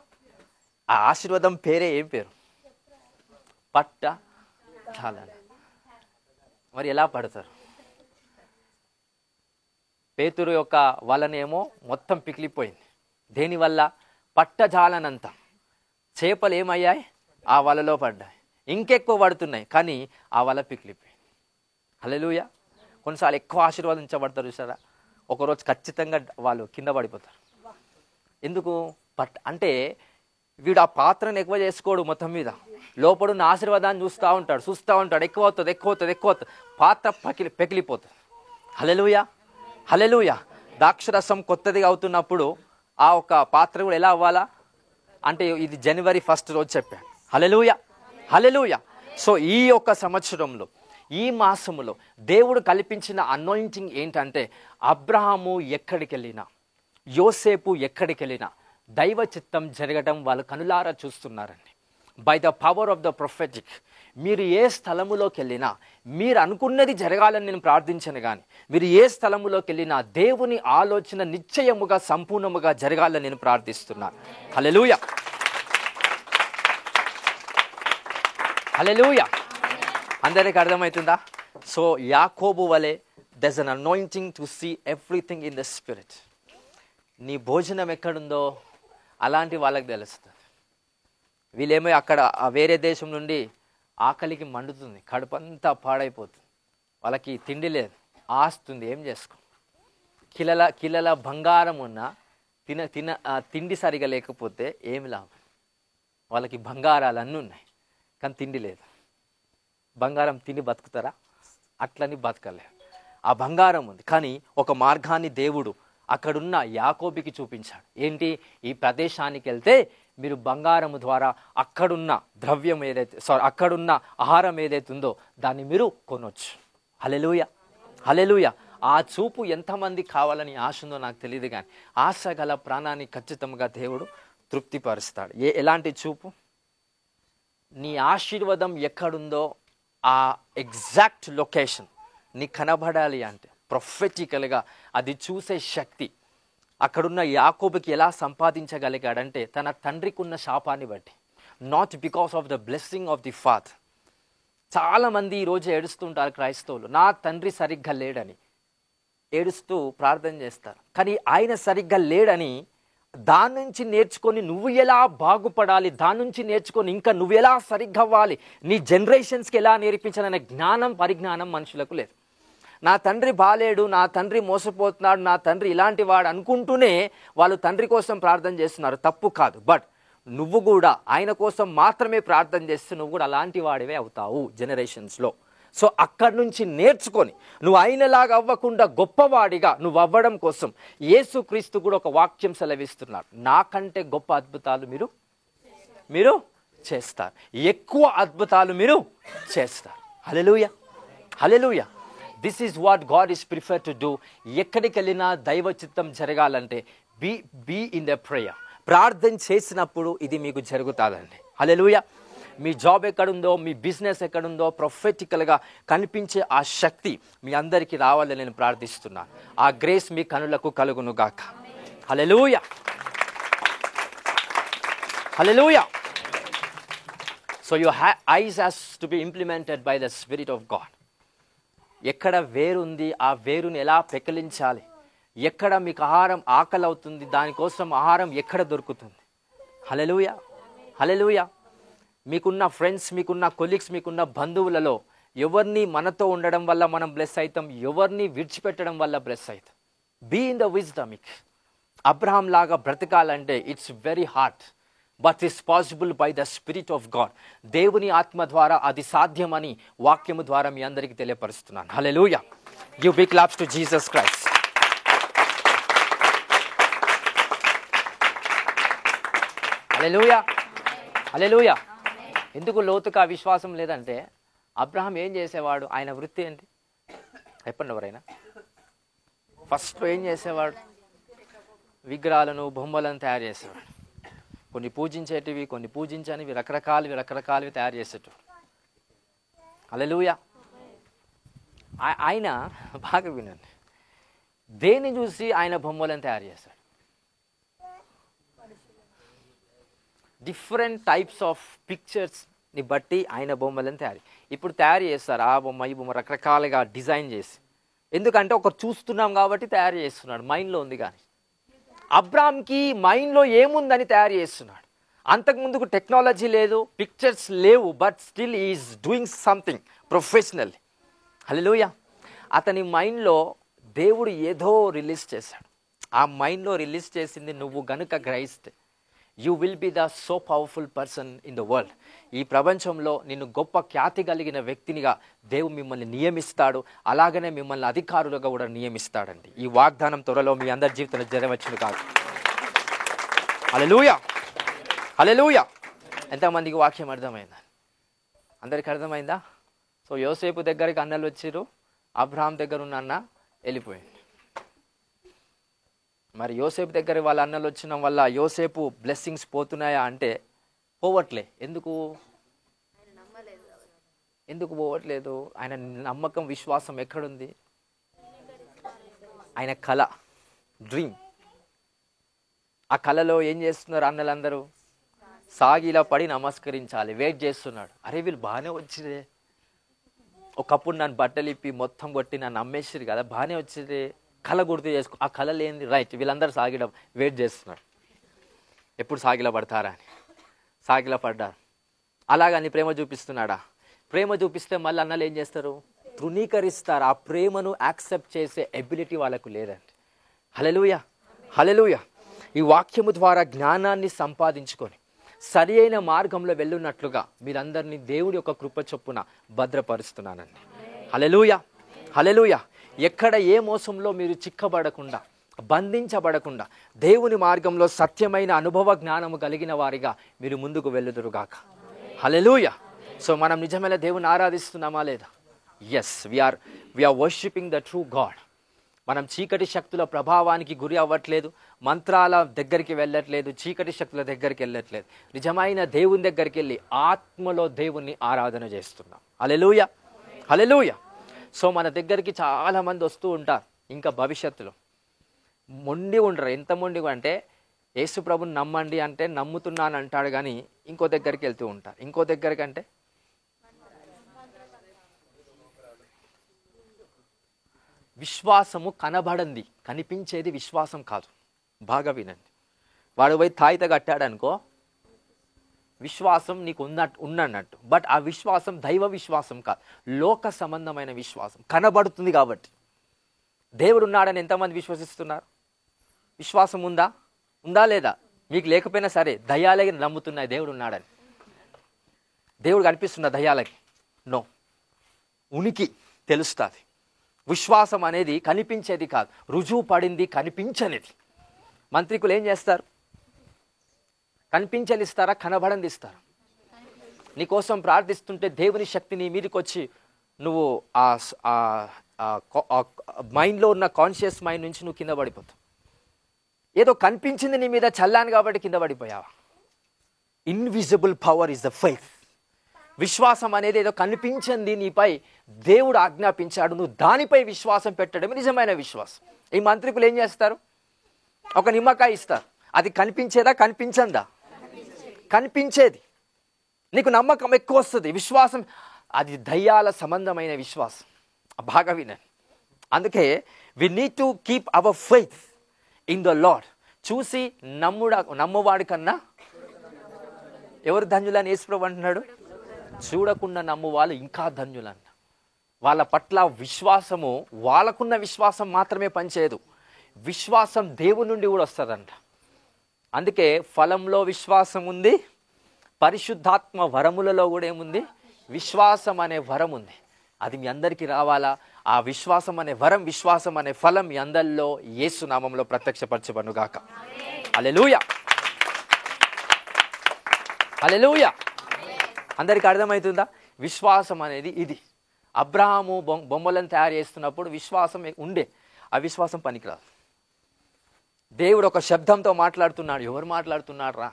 ఆ ఆశీర్వాదం పేరే ఏం పేరు? పట్ట జాలన. మరి ఎలా పడతారు? పేతురు యొక్క వలనేమో మొత్తం పికిలిపోయింది. దేనివల్ల? పట్టజాలనంత చేపలు ఏమయ్యాయి? ఆ వలలో పడ్డాయి. ఇంకెక్కువ పడుతున్నాయి, కానీ ఆ వల పికిలిపోయింది. హల్లెలూయా. కొన్నిసార్లు ఎక్కువ ఆశీర్వదించబడతారు చూసారా, ఒకరోజు ఖచ్చితంగా వాళ్ళు కింద పడిపోతారు. ఎందుకు? అంటే వీడు ఆ పాత్రను ఎక్కువ చేసుకోడు, మొత్తం మీద లోపడున్న ఆశీర్వాదాన్ని చూస్తూ ఉంటాడు. ఎక్కువ అవుతుంది, పాత్ర పెకిలిపోతుంది. హల్లెలూయా, హల్లెలూయా. ద్రాక్షరసం కొత్తదిగా అవుతున్నప్పుడు ఆ ఒక పాత్ర కూడా ఎలా అవ్వాలా అంటే, ఇది January 1 రోజు చెప్పాను. హల్లెలూయా, హల్లెలూయా. సో ఈ యొక్క సంవత్సరంలో, ఈ మాసములో దేవుడు కల్పించిన అనాయింటింగ్ ఏంటంటే, అబ్రహాము ఎక్కడికి వెళ్ళినా, యోసేపు ఎక్కడికి వెళ్ళినా దైవ చిత్తం జరగడం వాళ్ళు కనులారా చూస్తున్నారండి. By the power of the prophetic. మీరు ఏ స్థలములోకి వెళ్ళినా మీరు అనుకున్నది జరగాలని నేను ప్రార్థించను, కానీ మీరు ఏ స్థలములోకి వెళ్ళినా దేవుని ఆలోచన నిశ్చయముగా సంపూర్ణముగా జరగాలని నేను ప్రార్థిస్తున్నాను. హల్లెలూయా, హల్లెలూయా. అందరికి అర్థమవుతుందా? సో యాకోబు వలె there's an anointing to see everything in the spirit. నీ భోజనం ఎక్కడుందో అలాంటి వాళ్ళకి తెలుస్తుంది. వీళ్ళేమో అక్కడ వేరే దేశం నుండి ఆకలికి మండుతుంది, కడుపంతా పాడైపోతుంది, వాళ్ళకి తిండి లేదు, ఆస్తుంది, ఏం చేసుకో. కిలల బంగారం ఉన్నా తిండి సరిగా లేకపోతే ఏమి లాభం? వాళ్ళకి బంగారాలు అన్నీ ఉన్నాయి, కానీ తిండి లేదు. బంగారం తిని బతుకుతారా? అట్లని బతకలేరు. ఆ బంగారం ఉంది, కానీ ఒక మార్గాన్ని దేవుడు అక్కడున్న యాకోబుకి చూపించాడు. ఏంటి? ఈ ప్రదేశానికి వెళ్తే మీరు బంగారము ద్వారా అక్కడున్న ద్రవ్యం ఏదైతే అక్కడున్న ఆహారం ఏదైతే ఉందో దాన్ని మీరు కొనొచ్చు. హల్లెలూయా, హల్లెలూయా. ఆ చూపు ఎంతమంది కావాలని ఆశ ఉందో నాకు తెలియదు, కానీ ఆశ గల ప్రాణాన్ని ఖచ్చితంగా దేవుడు తృప్తిపరుస్తాడు. ఎలాంటి చూపు? నీ ఆశీర్వాదం ఎక్కడుందో ఆ ఎగ్జాక్ట్ లొకేషన్ నీ కనబడాలి అంటే ప్రొఫెటికల్గా అది చూసే శక్తి అక్కడున్న యాకోబుకి ఎలా సంపాదించగలిగాడంటే, తన తండ్రికి ఉన్న శాపాన్ని బట్టి, not because of the blessing of the father. చాలామంది ఈరోజు ఏడుస్తుంటారు క్రైస్తవులు, నా తండ్రి సరిగ్గా లేడని ఏడుస్తూ ప్రార్థన చేస్తారు. కానీ ఆయన సరిగ్గా లేడని దాని నుంచి నేర్చుకొని నువ్వు ఎలా బాగుపడాలి, దాని నుంచి నేర్చుకొని ఇంకా నువ్వు ఎలా సరిగ్గా అవ్వాలి, నీ జనరేషన్స్కి ఎలా నేర్పించాలనే పరిజ్ఞానం మనుషులకు లేదు. నా తండ్రి బాలేడు, నా తండ్రి మోసపోతున్నాడు, నా తండ్రి ఇలాంటి వాడు అనుకుంటూనే వాళ్ళు తండ్రి కోసం ప్రార్థన చేస్తున్నారు. తప్పు కాదు, బట్ నువ్వు కూడా ఆయన కోసం మాత్రమే ప్రార్థన చేస్తే నువ్వు కూడా అలాంటి వాడివే అవుతావు జనరేషన్స్లో. సో అక్కడి నుంచి నేర్చుకొని నువ్వు ఆయనలాగా అవ్వకుండా గొప్పవాడిగా నువ్వు అవ్వడం కోసం యేసుక్రీస్తు కూడా ఒక వాక్యం సెలవిస్తున్నాడు, నాకంటే గొప్ప అద్భుతాలు మీరు చేస్తారు, ఎక్కువ అద్భుతాలు మీరు చేస్తారు. Hallelujah, hallelujah. This is what God is prefer to do. ఎక్కడికి వెళ్ళినా దైవ చిత్తం జరగాలంటే బీ ఇన్ ద ప్రేయర్. ప్రార్థన చేసినప్పుడు ఇది మీకు జరుగుతుందండి. హల్లెలూయా. మీ జాబ్ ఎక్కడుందో, మీ బిజినెస్ ఎక్కడుందో ప్రొఫెటికల్గా కనిపించే ఆ శక్తి మీ అందరికీ రావాలని నేను ప్రార్థిస్తున్నాను. ఆ గ్రేస్ మీ కనులకు కలుగును గాక. Hallelujah, hallelujah. So your eyes has to be implemented by the spirit of God. ఎక్కడ వేరుంది, ఆ వేరుని ఎలా పెకిలించాలి, ఎక్కడ మీకు ఆకలి అవుతుంది, దానికోసం ఆహారం ఎక్కడ దొరుకుతుంది. హల్లెలూయా, హల్లెలూయా. మీకున్న ఫ్రెండ్స్, మీకున్న కొలీగ్స్, మీకున్న బంధువులలో ఎవరిని మనతో ఉండడం వల్ల మనం బ్లెస్ అవుతాం, ఎవరిని విడిచిపెట్టడం వల్ల బ్లెస్ అవుతాం. Be in the wisdomic. Abraham లాగా బ్రతకాలంటే it's very hard, but it's possible by the spirit of God. దేవుని ఆత్మ ద్వారా అది సాధ్యమని వాక్యము ద్వారా మీ అందరికీ తెలియపరుస్తున్నాను. Hallelujah. Give big claps to Jesus Christ. Hallelujah, hallelujah. ఎందుకు లోతుగా విశ్వాసం లేదంటే, అబ్రహాం ఏం చేసేవాడు, ఆయన వృత్తి ఏంటి చెప్పండి ఎవరైనా. ఫస్ట్లో ఏం చేసేవాడు, విగ్రహాలను బొమ్మలను తయారు చేసేవాడు. కొన్ని పూజించేటివి, కొన్ని పూజించనివి, రకరకాలవి తయారు చేసేటప్పుడు. హల్లెలూయా. ఆయన బాగా వినండి, దేన్ని చూసి ఆయన బొమ్మలను తయారు చేశాడు. డిఫరెంట్ టైప్స్ ఆఫ్ పిక్చర్స్ ని బట్టి ఆయన బొమ్మలను ఇప్పుడు తయారు చేస్తారు. ఆ బొమ్మ ఈ బొమ్మ రకరకాలుగా డిజైన్ చేసి, ఎందుకంటే ఒకరు చూస్తున్నాం కాబట్టి తయారు చేస్తున్నాడు, మైండ్లో ఉంది. కానీ అబ్రామ్కి మైండ్లో ఏముందని తయారు చేస్తున్నాడు. అంతకుముందుకు టెక్నాలజీ లేదు, పిక్చర్స్ లేవు, but still is doing something professional. Hallelujah. అతని మైండ్లో దేవుడు ఏదో రిలీజ్ చేశాడు. ఆ మైండ్లో రిలీజ్ చేసింది నువ్వు గనుక గ్రహిస్తే, you will be the so powerful person in the world. ఈ ప్రపంచంలో నిన్ను గొప్ప ఖ్యాతి కలిగిన వ్యక్తినిగా దేవుడు మిమ్మల్ని నియమిస్తాడు. అలాగనే మిమ్మల్ని అధికారులుగా కూడా నియమిస్తాడండి. ఈ వాగ్దానం త్వరలో మీ అందరి జీవితంలో జరగవచ్చును కాదు. హల్లెలూయా, హల్లెలూయా. ఎంతమందికి వాక్యం అర్థమైందా? అందరికి అర్థమైందా? సో యోసేపు దగ్గరికి అన్నలు వచ్చిర్రు, అబ్రహాం దగ్గర ఉన్న అన్న వెళ్ళిపోయింది. మరి యోసేపు దగ్గర వాళ్ళ అన్నలు వచ్చిన వల్ల యోసేపు బ్లెస్సింగ్స్ పోతున్నాయా అంటే పోవట్లే. ఎందుకు పోవట్లేదు? ఆయన నమ్మకం, విశ్వాసం ఎక్కడుంది? ఆయన కళ, డ్రీమ్. ఆ కళలో ఏం చేస్తున్నారు అన్నలందరూ? సాగిలా పడి నమస్కరించాలి, వెయిట్ చేస్తున్నాడు. అరే వీళ్ళు బాగానే వచ్చిరే, ఒకప్పుడు నన్ను బట్టలు ఇప్పి మొత్తం కొట్టి నన్ను అమ్మేసిరు కదా, బాగానే వచ్చిరే, కళ గుర్తు చేసుకో. ఆ కళ లేని రైట్, వీళ్ళందరూ సాగిలా వెయిట్ చేస్తున్నాడు, ఎప్పుడు సాగిలా పడతారా అని. సాగిలా పడ్డారు. అలాగని ప్రేమ చూపిస్తున్నాడా? ప్రేమ చూపిస్తే మళ్ళీ అన్నలు ఏం చేస్తారు? తృణీకరిస్తారు. ఆ ప్రేమను యాక్సెప్ట్ చేసే ఎబిలిటీ వాళ్ళకు లేదండి. హల్లెలూయా, హల్లెలూయా. ఈ వాక్యము ద్వారా జ్ఞానాన్ని సంపాదించుకొని సరి అయిన మార్గంలో వెళ్ళున్నట్లుగా మీరందరినీ దేవుడి యొక్క కృప చొప్పున భద్రపరుస్తున్నానండి. హల్లెలూయా, హల్లెలూయా. ఎక్కడ ఏ మోసంలో మీరు చిక్కబడకుండా, బంధించబడకుండా దేవుని మార్గంలో సత్యమైన అనుభవ జ్ఞానము కలిగిన వారిగా మీరు ముందుకు వెళ్ళుదురుగాక. హల్లెలూయా. సో మనం నిజమైన దేవుని ఆరాధిస్తున్నామా లేదా? Yes, we are worshipping the true God. మనం చీకటి శక్తుల ప్రభావానికి గురి అవ్వట్లేదు, మంత్రాల దగ్గరికి వెళ్ళట్లేదు, చీకటి శక్తుల దగ్గరికి వెళ్ళట్లేదు. నిజమైన దేవుని దగ్గరికి వెళ్ళి ఆత్మలో దేవుణ్ణి ఆరాధన చేస్తున్నాం. హల్లెలూయా, హల్లెలూయా. సో మన దగ్గరికి చాలామంది వస్తూ ఉంటారు. ఇంకా భవిష్యత్తులో మొండి ఉండరు. ఎంత మొండిగా అంటే యేసు ప్రభుని నమ్మండి అంటే నమ్ముతున్నాను అంటాడు, కానీ ఇంకో దగ్గరికి వెళ్తూ ఉంటారు. ఇంకో దగ్గరికి అంటే విశ్వాసము కనబడంది, కనిపించేది విశ్వాసం కాదు. బాగా వినండి. వాడు పోయి తాయిత కట్టాడనుకో, విశ్వాసం నీకు ఉన్నట్టు, బట్ ఆ విశ్వాసం దైవ విశ్వాసం కాదు, లోక సంబంధమైన విశ్వాసం. కనబడుతుంది కాబట్టి. దేవుడు ఉన్నాడని ఎంతమంది విశ్వసిస్తున్నారు? విశ్వాసం ఉందా లేదా? మీకు లేకపోయినా సరే దయ్యాలకి నమ్ముతున్నాయి దేవుడు ఉన్నాడని. దేవుడు కనిపిస్తున్న దయ్యాలకి నో, ఉనికి తెలుస్తుంది. విశ్వాసం అనేది కనిపించేది కాదు, రుజువు పడింది, కనిపించనిది. మంత్రికులు ఏం చేస్తారు? కనిపించేది ఇస్తారా, కనబడంది ఇస్తారా? నీకోసం ప్రార్థిస్తుంటే దేవుని శక్తి నీ మీదకి వచ్చి నువ్వు మైండ్లో ఉన్న కాన్షియస్ మైండ్ నుంచి నువ్వు కింద పడిపోతావు. ఏదో కనిపించింది నీ మీద చల్లాను కాబట్టి కింద పడిపోయావా? Invisible power is the faith. విశ్వాసం అనేది ఏదో కనిపించింది నీపై దేవుడు ఆజ్ఞాపించాడు, నువ్వు దానిపై విశ్వాసం పెట్టడమే నిజమైన విశ్వాసం. ఈ మంత్రికులు ఏం చేస్తారు? ఒక నిమ్మకాయ ఇస్తారు. అది కనిపించేదా, కనిపించందా? కనిపించేది. నీకు నమ్మకం ఎక్కువ వస్తుంది, విశ్వాసం. అది దయ్యాల సంబంధమైన విశ్వాసం. బాగా వినండి. అందుకే we need to keep our faith in the Lord. చూసి నమ్మువాడి కన్నా ఎవరు ధన్యులని యేసుప్రభువు అంటున్నాడు? చూడకుండా నమ్ము వాళ్ళు ఇంకా ధన్యులంట. వాళ్ళ పట్ల విశ్వాసము, వాళ్ళకున్న విశ్వాసం మాత్రమే పనిచేయదు, విశ్వాసం దేవుని నుండి కూడా వస్తుందంట. అందుకే ఫలంలో విశ్వాసం ఉంది, పరిశుద్ధాత్మ వరములలో కూడా ఏముంది? విశ్వాసం అనే వరం ఉంది. అది మీ అందరికీ రావాలా? ఆ విశ్వాసం అనే వరం, విశ్వాసం అనే ఫలం మీ అందరిలో యేసు నామములో ప్రత్యక్షపరచబడుగాక. హల్లెలూయా, హల్లెలూయా. అందరికీ అర్థమవుతుందా? విశ్వాసం అనేది ఇది. అబ్రహాము బొమ్మలను తయారు చేస్తున్నప్పుడు విశ్వాసం ఉండే, ఆ విశ్వాసం పనికిరాదు. దేవుడు ఒక శబ్దంతో మాట్లాడుతున్నాడు. ఎవరు మాట్లాడుతున్నాడు రా?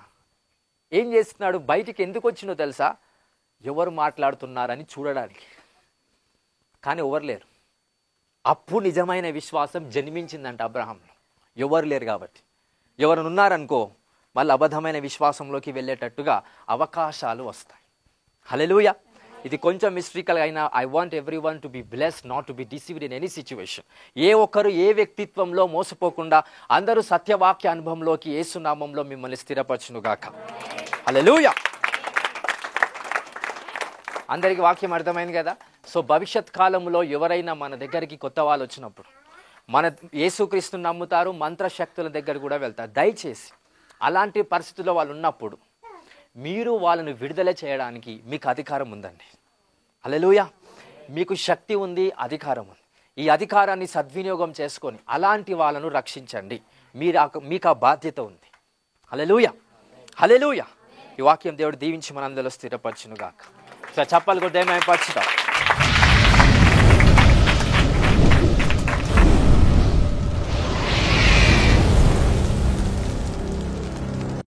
ఏం చేస్తున్నాడు? బయటికి ఎందుకు వచ్చినో తెలుసా? ఎవరు మాట్లాడుతున్నారని చూడడానికి. కానీ ఎవరు లేరు. అప్పుడు నిజమైన విశ్వాసం జన్మించిందంట అబ్రహాంలో. ఎవరు లేరు కాబట్టి. ఎవరు ఉన్నారనుకో మళ్ళీ అబద్ధమైన విశ్వాసంలోకి వెళ్ళేటట్టుగా అవకాశాలు వస్తాయి. హల్లెలూయా. ఇది కొంచెం మిస్టేకల్ అయినా I want everyone to be blessed, not to be deceived in any situation. ఏ ఒక్కరు ఏ వ్యక్తిత్వంలో మోసపోకుండా అందరూ సత్యవాక్య అనుభవంలోకి యేసునామంలో మిమ్మల్ని స్థిరపరచునుగాక. హల్లెలూయా. అందరికీ వాక్యం అర్థమైంది కదా. సో భవిష్యత్ కాలంలో ఎవరైనా మన దగ్గరికి కొత్త వాళ్ళు వచ్చినప్పుడు మన యేసుక్రీస్తుని నమ్ముతారు, మంత్రశక్తుల దగ్గర కూడా వెళ్తారు. దయచేసి అలాంటి పరిస్థితుల్లో వాళ్ళు ఉన్నప్పుడు మీరు వాళ్ళను విడుదల చేయడానికి మీకు అధికారం ఉందండి. హల్లెలూయా. మీకు శక్తి ఉంది, అధికారం ఉంది. ఈ అధికారాన్ని సద్వినియోగం చేసుకొని అలాంటి వాళ్ళను రక్షించండి. మీకు ఆ బాధ్యత ఉంది. హల్లెలూయా. హల్లెలూయా. ఈ వాక్యం దేవుడు దీవించి మనందరిలో స్థిరపరచునుగాక. చప్పలు కూడా ఏమైపరచుతాం.